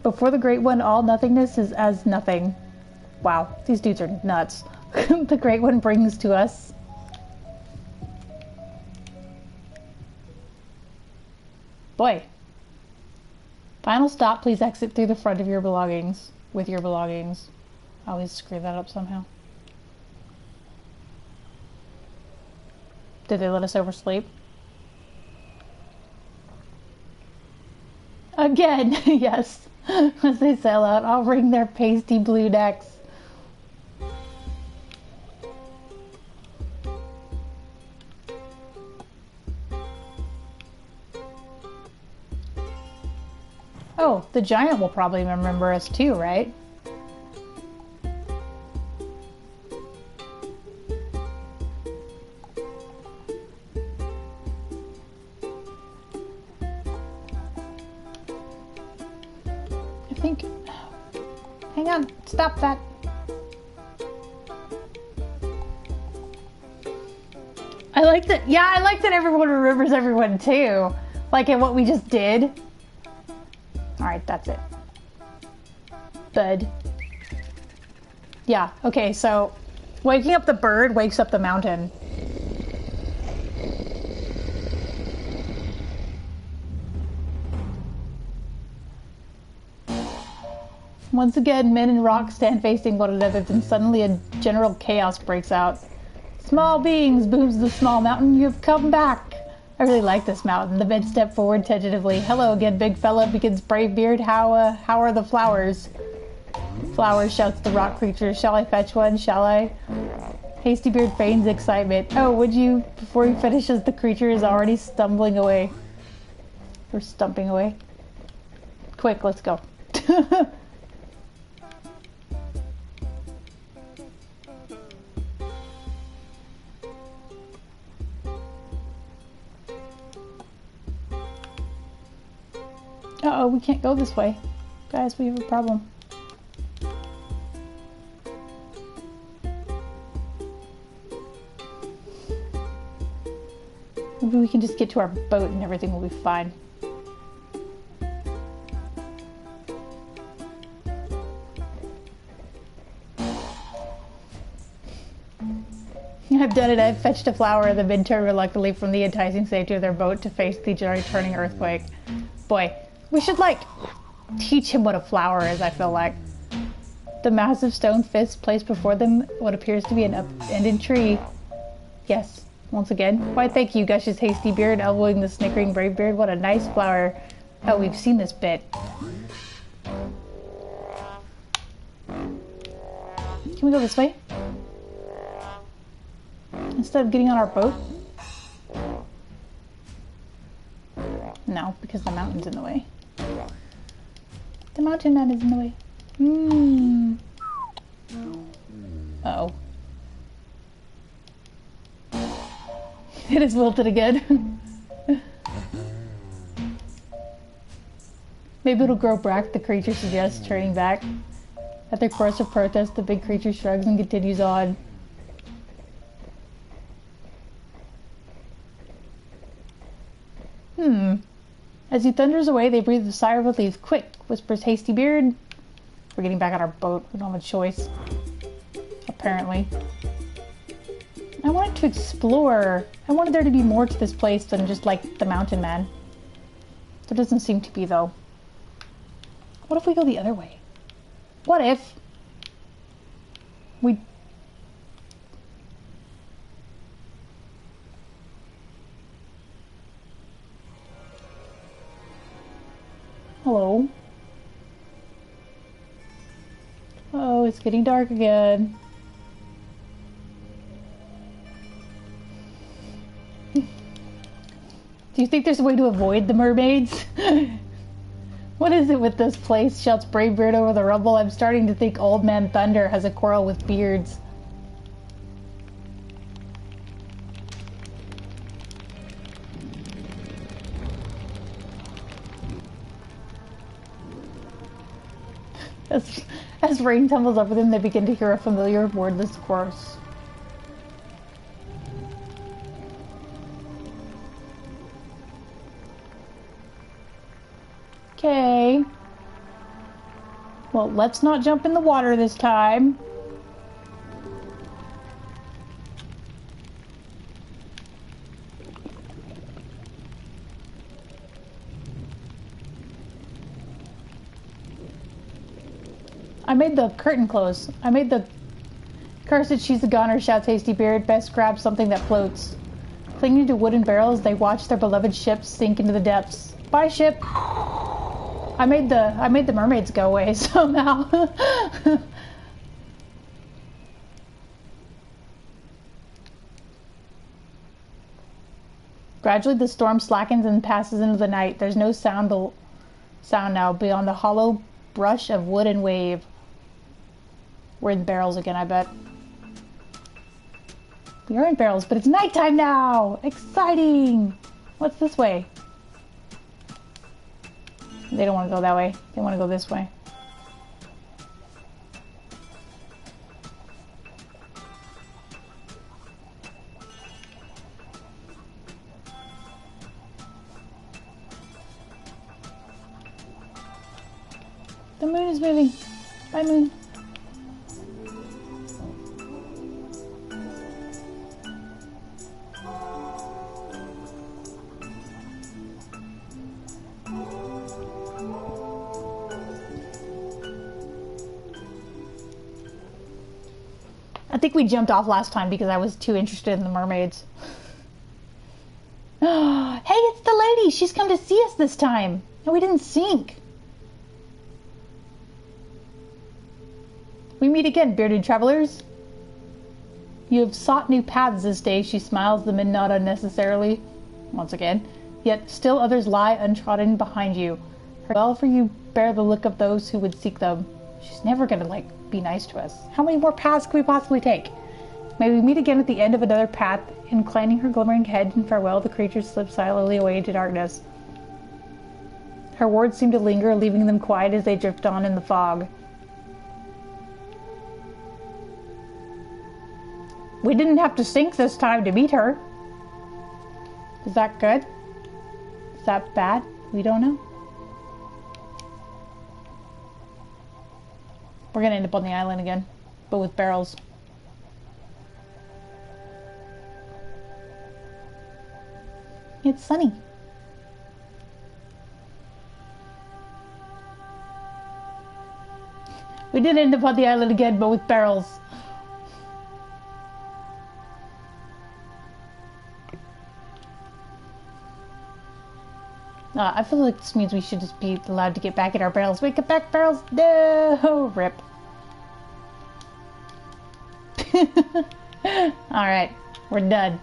Before the great one, all nothingness is as nothing. Wow, these dudes are nuts. The great one brings to us. Boy. Final stop, please exit through the front of your belongings. With your belongings. I always screw that up somehow. Did they let us oversleep? Again, yes. As they sail out, I'll wring their pasty blue necks. Oh, the giant will probably remember us too, right? I think... Hang on, stop that. I like that, yeah, I like that everyone remembers everyone too. Like in what we just did. Alright, that's it. Bud. Yeah, okay, so waking up the bird wakes up the mountain. Once again, men and rocks stand facing one another, then suddenly a general chaos breaks out. Small beings, booms the small mountain, you have come back! I really like this mountain. The men step forward tentatively. Hello again, big fella, begins Bravebeard. How are the flowers? Flowers, shouts the rock creature. Shall I fetch one? Shall I? Hastybeard feigns excitement. Oh, would you? Before he finishes, the creature is already stumbling away. Or stumping away. Quick, let's go. Uh-oh, we can't go this way. Guys, we have a problem. Maybe we can just get to our boat and everything will be fine. I've done it. I've fetched a flower. The men turn reluctantly from the enticing safety of their boat to face the turning earthquake. Boy. We should, like, teach him what a flower is, I feel like. The massive stone fist placed before them what appears to be an upended tree. Yes, once again. Why, thank you, gushes Hastybeard, elbowing the snickering Bravebeard. What a nice flower. Oh, we've seen this bit. Can we go this way? Instead of getting on our boat? No, because the mountain's in the way. The mountain man is in the way. Uh-oh. It is wilted again. Maybe it'll grow back, the creature suggests, turning back. At their chorus of protest, the big creature shrugs and continues on. As he thunders away, they breathe a sigh of relief. Quick, whispers Hasty Beard. We're getting back on our boat. We don't have a choice. Apparently. I wanted to explore. I wanted there to be more to this place than just, like, the mountain man. There doesn't seem to be, though. What if we go the other way? What if we... Hello? Oh, it's getting dark again. Do you think there's a way to avoid the mermaids? What is it with this place? Shouts Bravebeard over the rubble. I'm starting to think Old Man Thunder has a quarrel with beards. As rain tumbles over them, they begin to hear a familiar wordless chorus. Okay. Well, let's not jump in the water this time. I made the curtain close. I made the... Curse it, she's a goner, shouts Hasty Beard. Best grab something that floats. Clinging to wooden barrels, they watch their beloved ships sink into the depths. Bye, ship! I made the mermaids go away somehow. Gradually the storm slackens and passes into the night. There's no sound now beyond the hollow brush of wood and wave. We're in barrels again, I bet. We are in barrels, but it's nighttime now! Exciting! What's this way? They don't want to go that way. They want to go this way. The moon is moving. Bye, moon. I think we jumped off last time because I was too interested in the mermaids. Hey, it's the lady! She's come to see us this time! And we didn't sink! We meet again, bearded travelers. You have sought new paths this day, she smiles, the men nod unnecessarily. Once again. Yet still others lie untrodden behind you. Well for you bear the look of those who would seek them. She's never gonna, like, be nice to us. How many more paths can we possibly take? May we meet again at the end of another path. Inclining her glimmering head in farewell, the creature slips silently away into darkness. Her words seem to linger, leaving them quiet as they drift on in the fog. We didn't have to sink this time to meet her. Is that good? Is that bad? We don't know. We're gonna end up on the island again, but with barrels. It's sunny. We did end up on the island again, but with barrels. I feel like this means we should just be allowed to get back in our barrels. Wait, get back, barrels! No! Rip. Alright. We're done.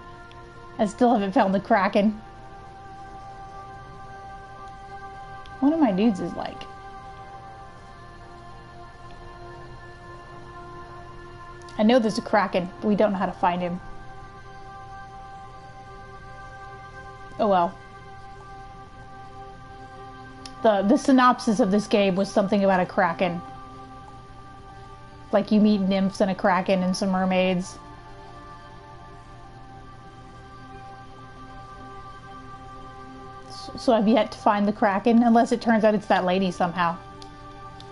I still haven't found the Kraken. One of my dudes is like... I know there's a Kraken, but we don't know how to find him. Oh well. The synopsis of this game was something about a Kraken. Like you meet nymphs and a Kraken and some mermaids. So I've yet to find the Kraken, unless it turns out it's that lady somehow.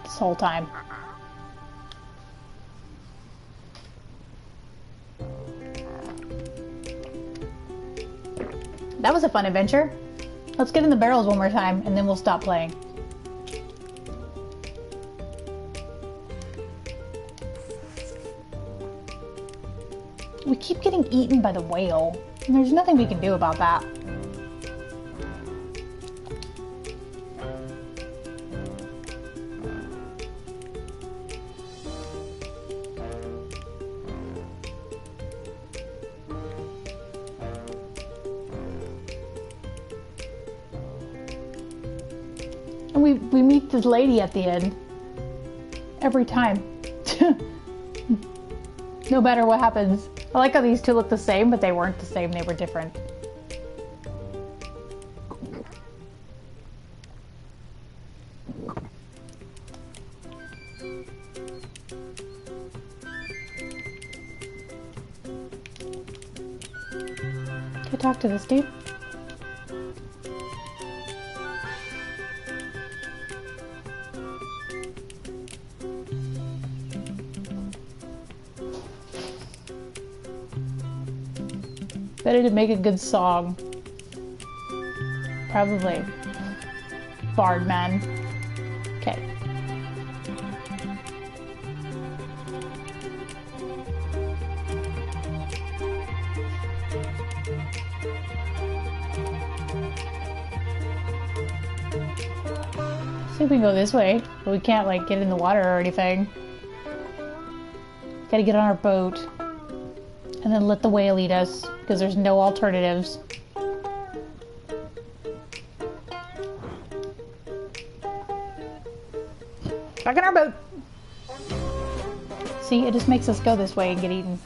This whole time. That was a fun adventure. Let's get in the barrels one more time, and then we'll stop playing. We keep getting eaten by the whale, and there's nothing we can do about that. And we meet this lady at the end. Every time. No matter what happens. I like how these two look the same, but they weren't the same, they were different. Can I talk to this dude? Better to make a good song. Probably. Bard man. Okay. See if we can go this way, but we can't like get in the water or anything. Gotta get on our boat. And then let the whale eat us, because there's no alternatives. Back in our boat! See, it just makes us go this way and get eaten.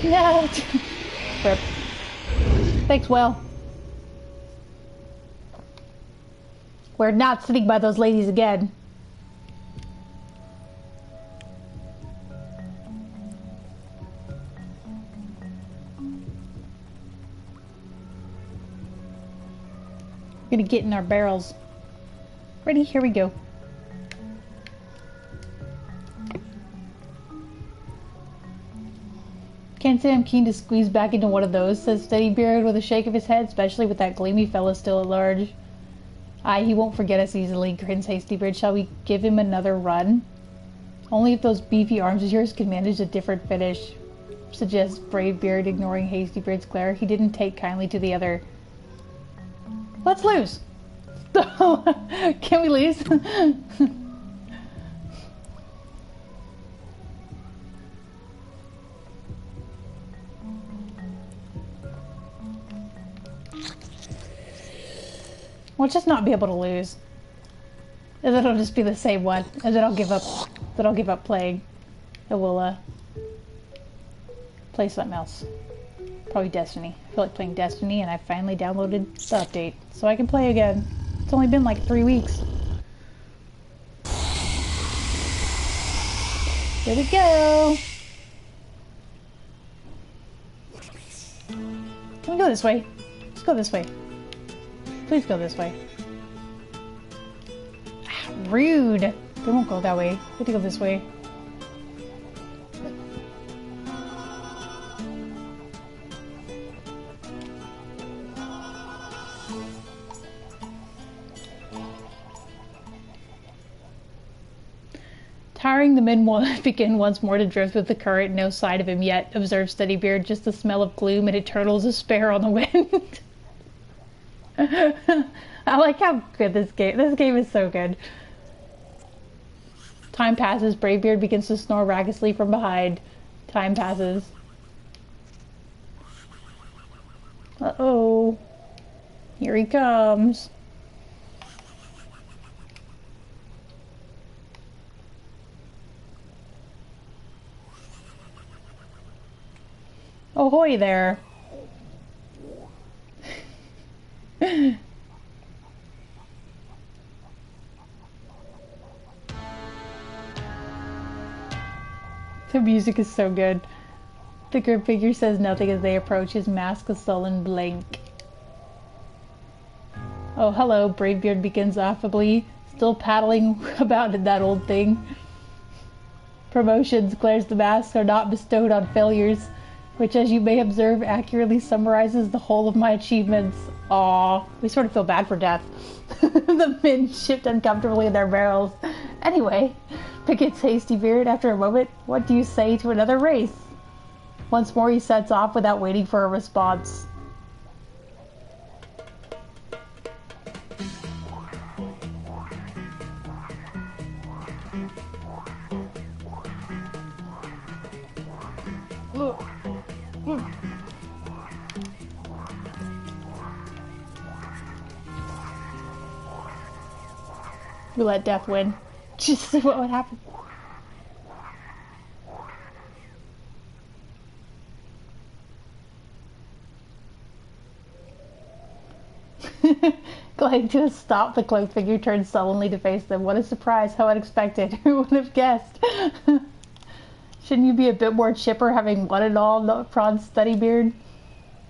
No! Rip. Thanks, well. We're not sitting by those ladies again. We're gonna get in our barrels. Ready? Here we go. Can't say I'm keen to squeeze back into one of those, says Steadybeard with a shake of his head, especially with that gleamy fella still at large. Aye, he won't forget us easily, grins Hastybeard. Shall we give him another run? Only if those beefy arms of yours can manage a different finish, suggests Bravebeard, ignoring Hastybeard's glare. He didn't take kindly to the other. Let's lose! Can we lose? We'll just not be able to lose. And then it'll just be the same one. And then I'll give up. Then I'll give up playing. And we'll play something else. Probably Destiny. I feel like playing Destiny, and I finally downloaded the update. So I can play again. It's only been like 3 weeks. Here we go! Can we go this way? Let's go this way. Please go this way. Ah, rude! They won't go that way. We have to go this way. Tiring, the men begin once more to drift with the current. No sign of him yet, observed Steadybeard. Just the smell of gloom and eternal despair on the wind. I like how good this game is so good. Time passes. Bravebeard begins to snore raucously from behind. Time passes. Uh-oh. Here he comes. Ahoy there. The music is so good. The grim figure says nothing as they approach, his mask a sullen blank. Oh, hello, Bravebeard begins affably, still paddling about in that old thing. Promotions, declares the mask, are not bestowed on failures, which, as you may observe, accurately summarizes the whole of my achievements. Aw, we sort of feel bad for Death. The men shift uncomfortably in their barrels. Anyway, begins Hastybeard after a moment. What do you say to another race? Once more he sets off without waiting for a response. We let Death win. Just see what would happen. Gliding to a stop, the cloaked figure turns sullenly to face them. What a surprise, how unexpected. Who would have guessed? Shouldn't you be a bit more chipper having won it all, Prawn Steadybeard?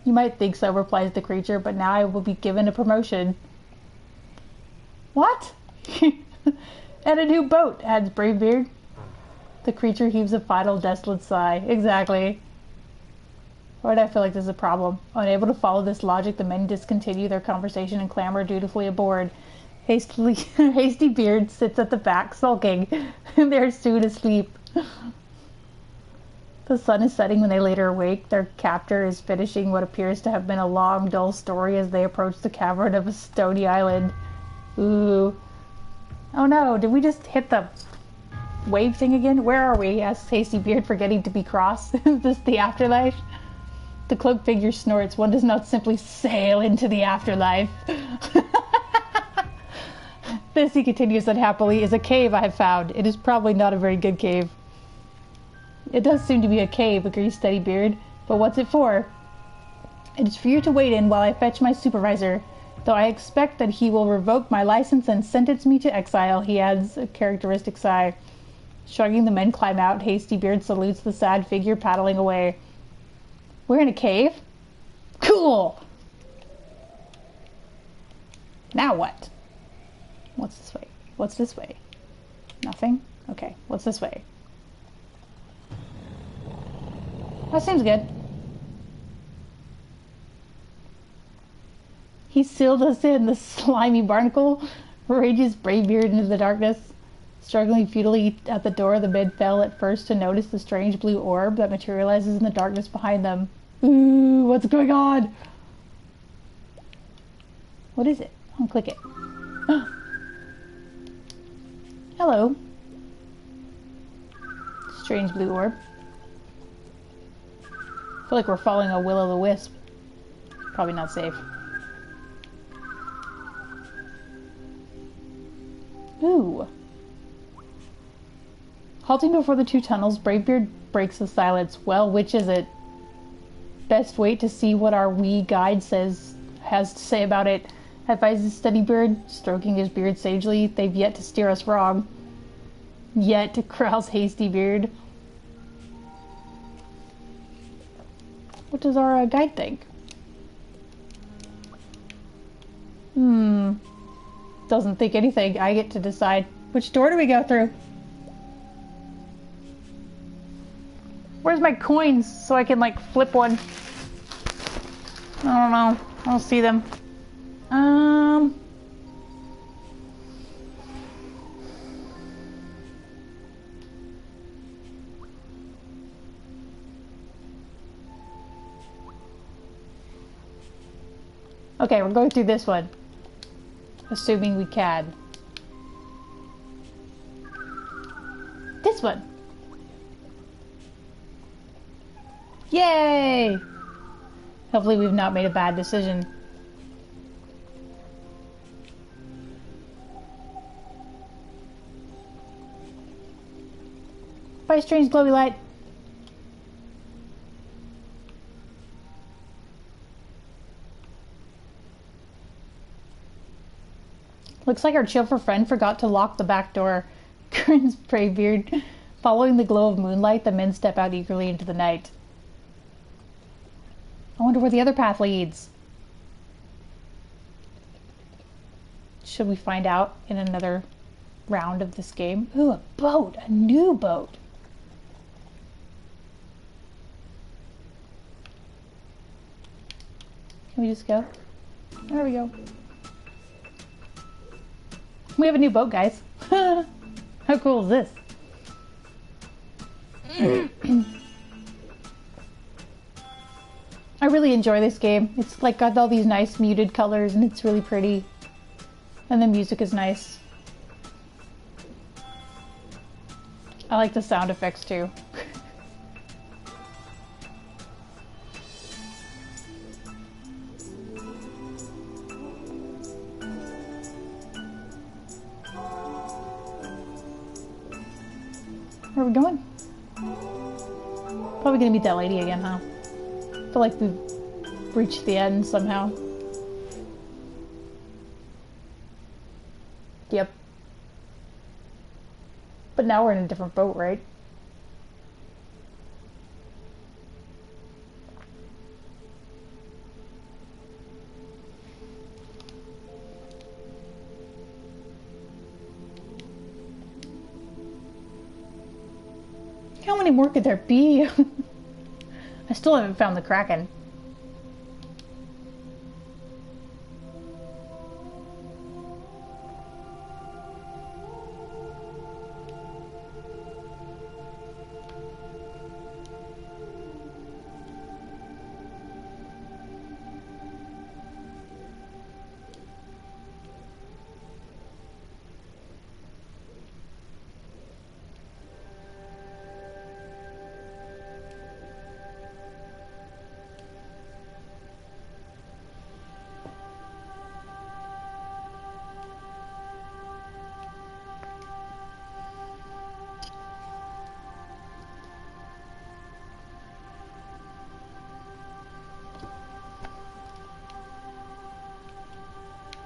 You might think so, replies the creature, but now I will be given a promotion. What? And a new boat, adds Bravebeard. The creature heaves a final desolate sigh. Exactly. Why do I feel like this is a problem? Unable to follow this logic, the men discontinue their conversation and clamber dutifully aboard. Hastybeard sits at the back, sulking, and they're soon asleep. The sun is setting when they later awake. Their captor is finishing what appears to have been a long, dull story as they approach the cavern of a stony island. Ooh. Oh no, did we just hit the wave thing again? Where are we? Asks Hastybeard, forgetting to be cross. Is this the afterlife? The cloaked figure snorts. One does not simply sail into the afterlife. This, he continues unhappily, is a cave I have found. It is probably not a very good cave. It does seem to be a cave, agrees Steadybeard. But what's it for? It is for you to wait in while I fetch my supervisor. Though I expect that he will revoke my license and sentence me to exile, he adds a characteristic sigh. Shrugging, the men climb out. Hastybeard salutes the sad figure paddling away. We're in a cave? Cool! Now what? What's this way? What's this way? Nothing? Okay, what's this way? That seems good. He sealed us in, the slimy barnacle. Rages Bravebeard into the darkness. Struggling futilely at the door, the men fell at first to notice the strange blue orb that materializes in the darkness behind them. Ooh, what's going on? What is it? I'll click it. Hello. Strange blue orb. I feel like we're following a will-o'-the-wisp. Probably not safe. Ooh. Halting before the two tunnels, Bravebeard breaks the silence. Well, which is it? Best wait to see what our wee guide has to say about it, advises Steadybeard, stroking his beard sagely. They've yet to steer us wrong. Yet, growls Hastybeard. What does our guide think? Doesn't think anything. I get to decide. Which door do we go through? Where's my coins so I can, like, flip one? I don't know. I don't see them. Okay, we're going through this one. Assuming we can. This one. Yay! Hopefully we've not made a bad decision. By strange glowy light. Looks like our chauffeur friend forgot to lock the back door. Grins Graybeard. Following the glow of moonlight, the men step out eagerly into the night. I wonder where the other path leads. Should we find out in another round of this game? Ooh, a boat! A new boat! Can we just go? There we go. We have a new boat, guys. How cool is this? I really enjoy this game. It's like got all these nice muted colors and it's really pretty. And the music is nice. I like the sound effects too. Where are we going? Probably gonna meet that lady again, huh? I feel like we've reached the end somehow. Yep. But now we're in a different boat, right? How many more could there be? I still haven't found the Kraken.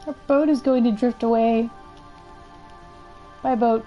Our boat is going to drift away. Bye, boat.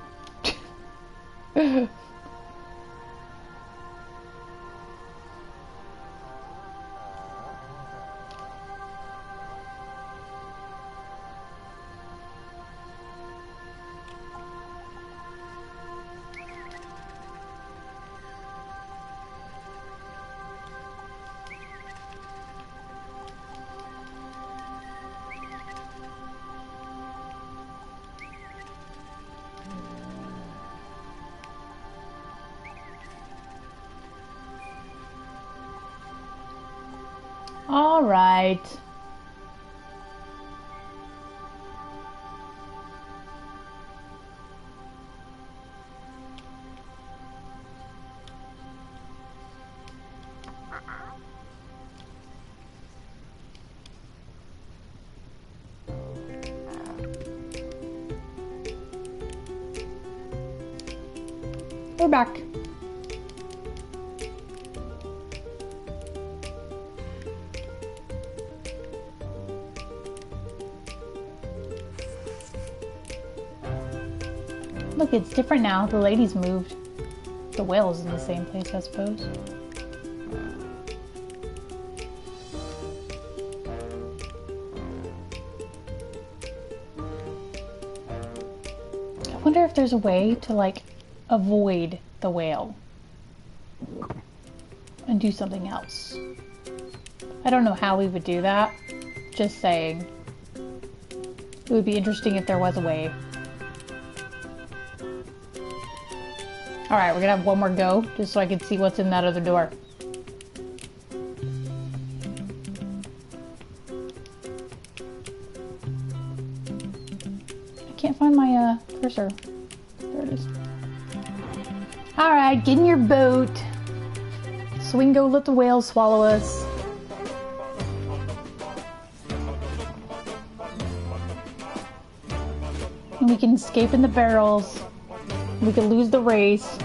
All right. We're back. Look, it's different now. The lady's moved. The whale's in the same place, I suppose. I wonder if there's a way to, like, avoid the whale and do something else. I don't know how we would do that. Just saying. It would be interesting if there was a way. Alright, we're gonna have one more go, just so I can see what's in that other door. cursor? There it is. Alright, get in your boat. Swing go, let the whales swallow us. And we can escape in the barrels. We can lose the race.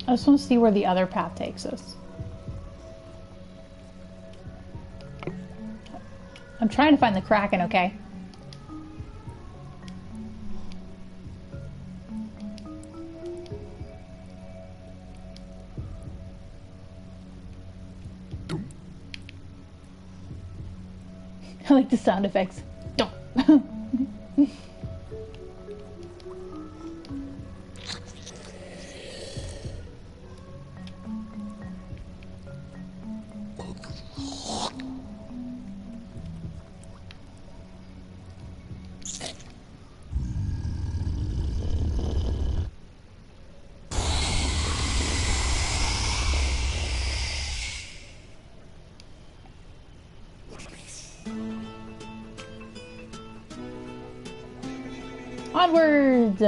I just want to see where the other path takes us. I'm trying to find the Kraken, okay? I like the sound effects. Onwards!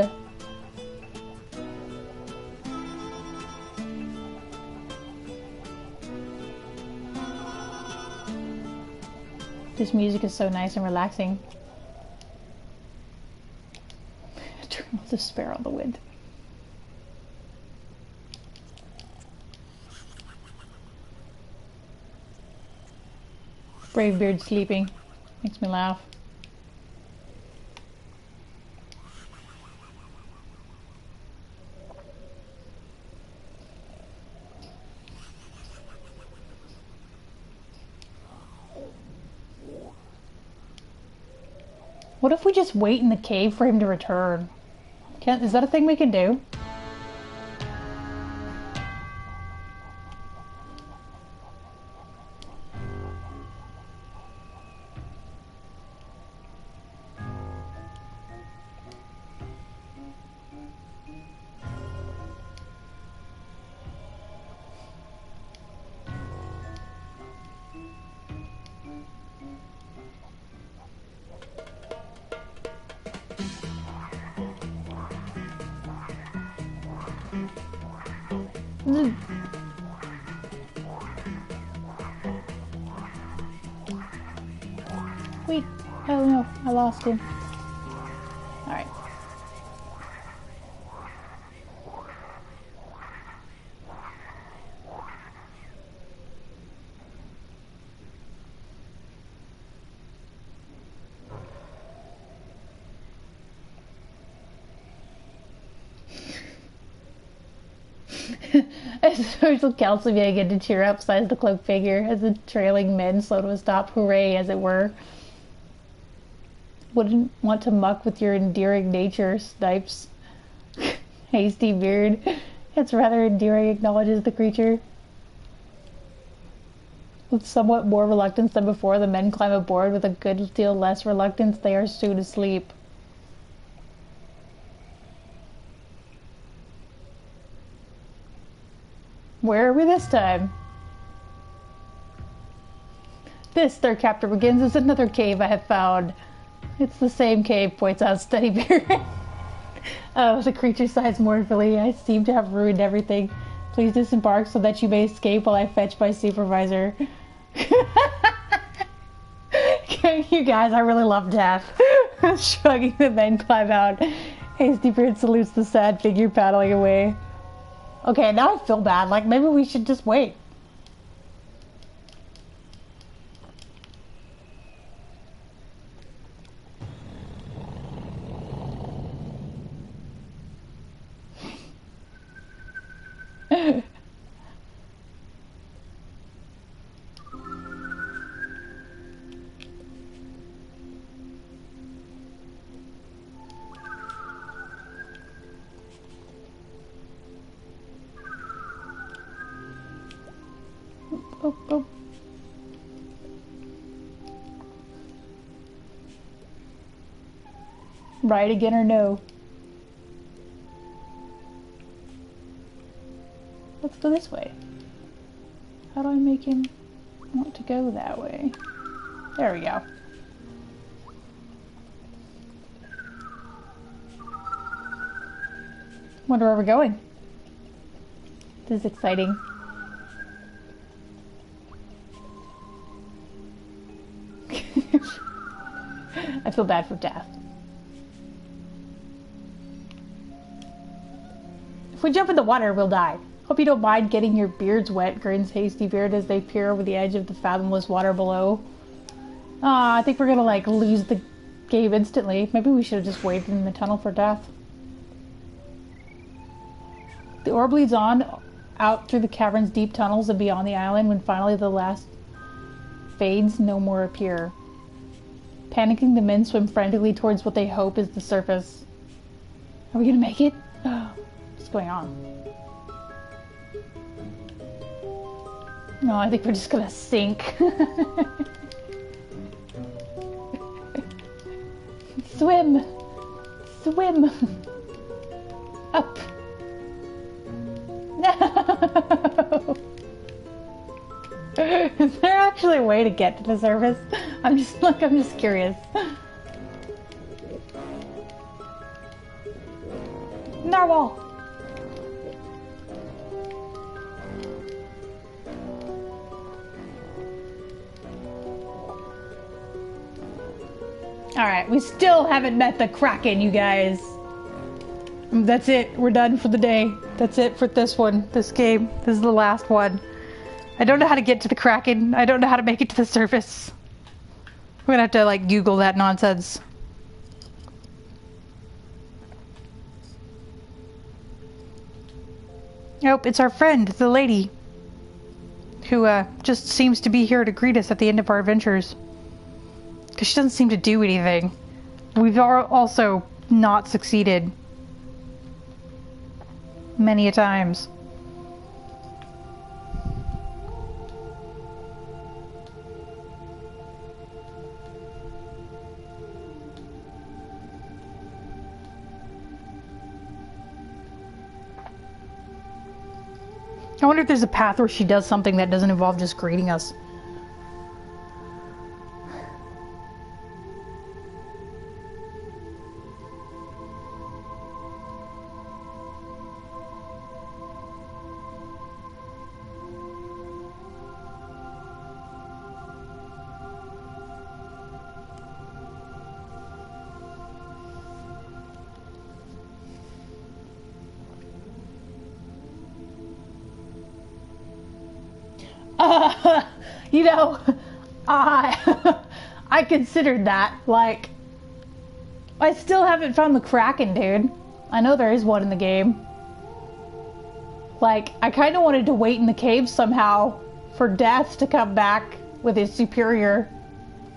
This music is so nice and relaxing. Eternal despair on the wind. Brave beard sleeping. Makes me laugh. What if we just wait in the cave for him to return? Is that a thing we can do? Wait, oh no, I lost him. Alright. As social council began to cheer up, sighs the cloaked figure, as the trailing men slow to a stop, hooray, as it were. Wouldn't want to muck with your endearing nature, Snipes. Hasty beard. It's rather endearing, acknowledges the creature. With somewhat more reluctance than before, the men climb aboard. With a good deal less reluctance, they are soon asleep. Where are we this time? This, their captor begins, is another cave I have found. It's the same cave, points out Steady Beard. Oh, the creature sighs mournfully. I seem to have ruined everything. Please disembark so that you may escape while I fetch my supervisor. You guys, I really love death. Shrugging, the men climb out. Hasty Beard salutes the sad figure paddling away. Okay, now I feel bad. Like, maybe we should just wait. oh, oh. Right again or no? Let's go this way. How do I make him want to go that way? There we go. Wonder where we're going. This is exciting. I feel bad for Death. If we jump in the water, we'll die. Hope you don't mind getting your beards wet, grins Hasty Beard as they peer over the edge of the fathomless water below. I think we're gonna, like, lose the game instantly. Maybe we should have just waited in the tunnel for Death. The orb leads on, out through the cavern's deep tunnels and beyond the island. When finally the last fades, no more appear. Panicking, the men swim frantically towards what they hope is the surface. Are we gonna make it? What's going on? No, I think we're just gonna sink. Swim! Swim! Up! No! Is there actually a way to get to the surface? I'm just curious. Narwhal! Alright, we still haven't met the Kraken, you guys. That's it. We're done for the day. That's it for this one. This game. This is the last one. I don't know how to get to the Kraken. I don't know how to make it to the surface. We're gonna have to, like, Google that nonsense. Nope, it's our friend, the lady. Who, just seems to be here to greet us at the end of our adventures. Because she doesn't seem to do anything. We've also not succeeded. Many a times. I wonder if there's a path where she does something that doesn't involve just greeting us. You know, I considered that. Like, I still haven't found the Kraken, dude. I know there is one in the game. Like, I kind of wanted to wait in the cave somehow for Death to come back with his superior.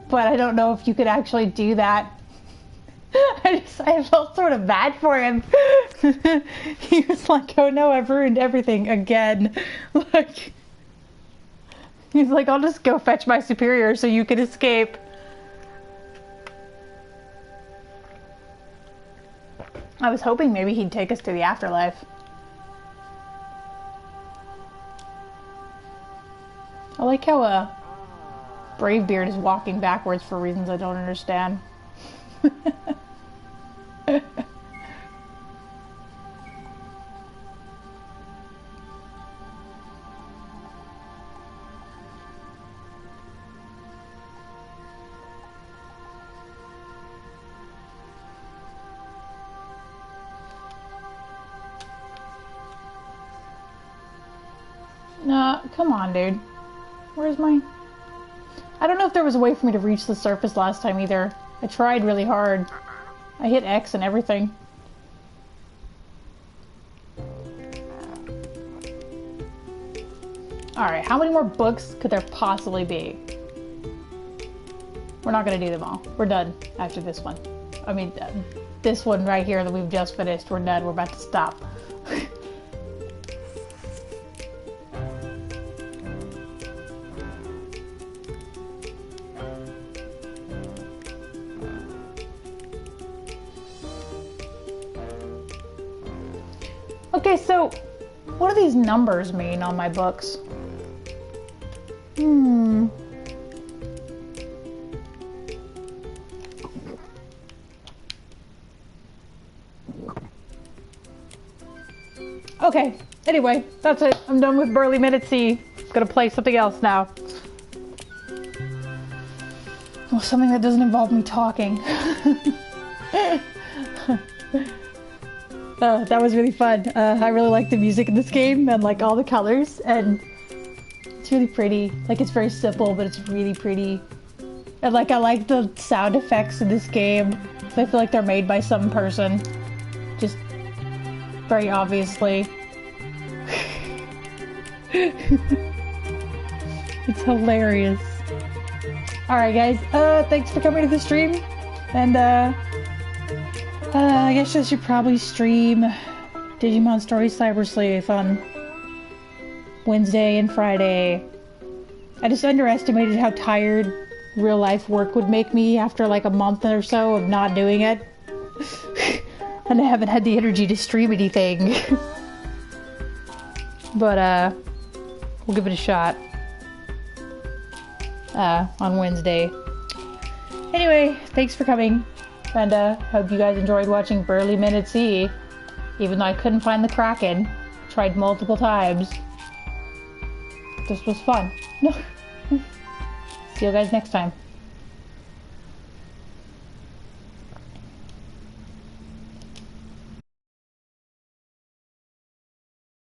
But I don't know if you could actually do that. I felt sort of bad for him. He was like, oh no, I've ruined everything again. Like... He's like, I'll just go fetch my superior so you can escape. I was hoping maybe he'd take us to the afterlife. I like how Bravebeard is walking backwards for reasons I don't understand. Come on, dude. Where's my... I don't know if there was a way for me to reach the surface last time either. I tried really hard. I hit X and everything. Alright, how many more books could there possibly be? We're not gonna do them all. We're done after this one. I mean, this one right here that we've just finished, we're done. We're about to stop. Okay, so what do these numbers mean on my books? Okay, anyway, that's it. I'm done with Burly Men at Sea. I'm gonna play something else now. Well, something that doesn't involve me talking. That was really fun. I really like the music in this game and like all the colors, and it's really pretty. Like, it's very simple, but it's really pretty. And like, I like the sound effects in this game. I feel like they're made by some person. Just very obviously. It's hilarious. Alright guys, thanks for coming to the stream. And I guess I should probably stream Digimon Story Cyber Sleuth on Wednesday and Friday. I just underestimated how tired real life work would make me after like a month or so of not doing it. And I haven't had the energy to stream anything. But we'll give it a shot on Wednesday. Anyway, thanks for coming, and hope you guys enjoyed watching Burly Men at Sea. Even though I couldn't find the Kraken, tried multiple times. This was fun. See you guys next time.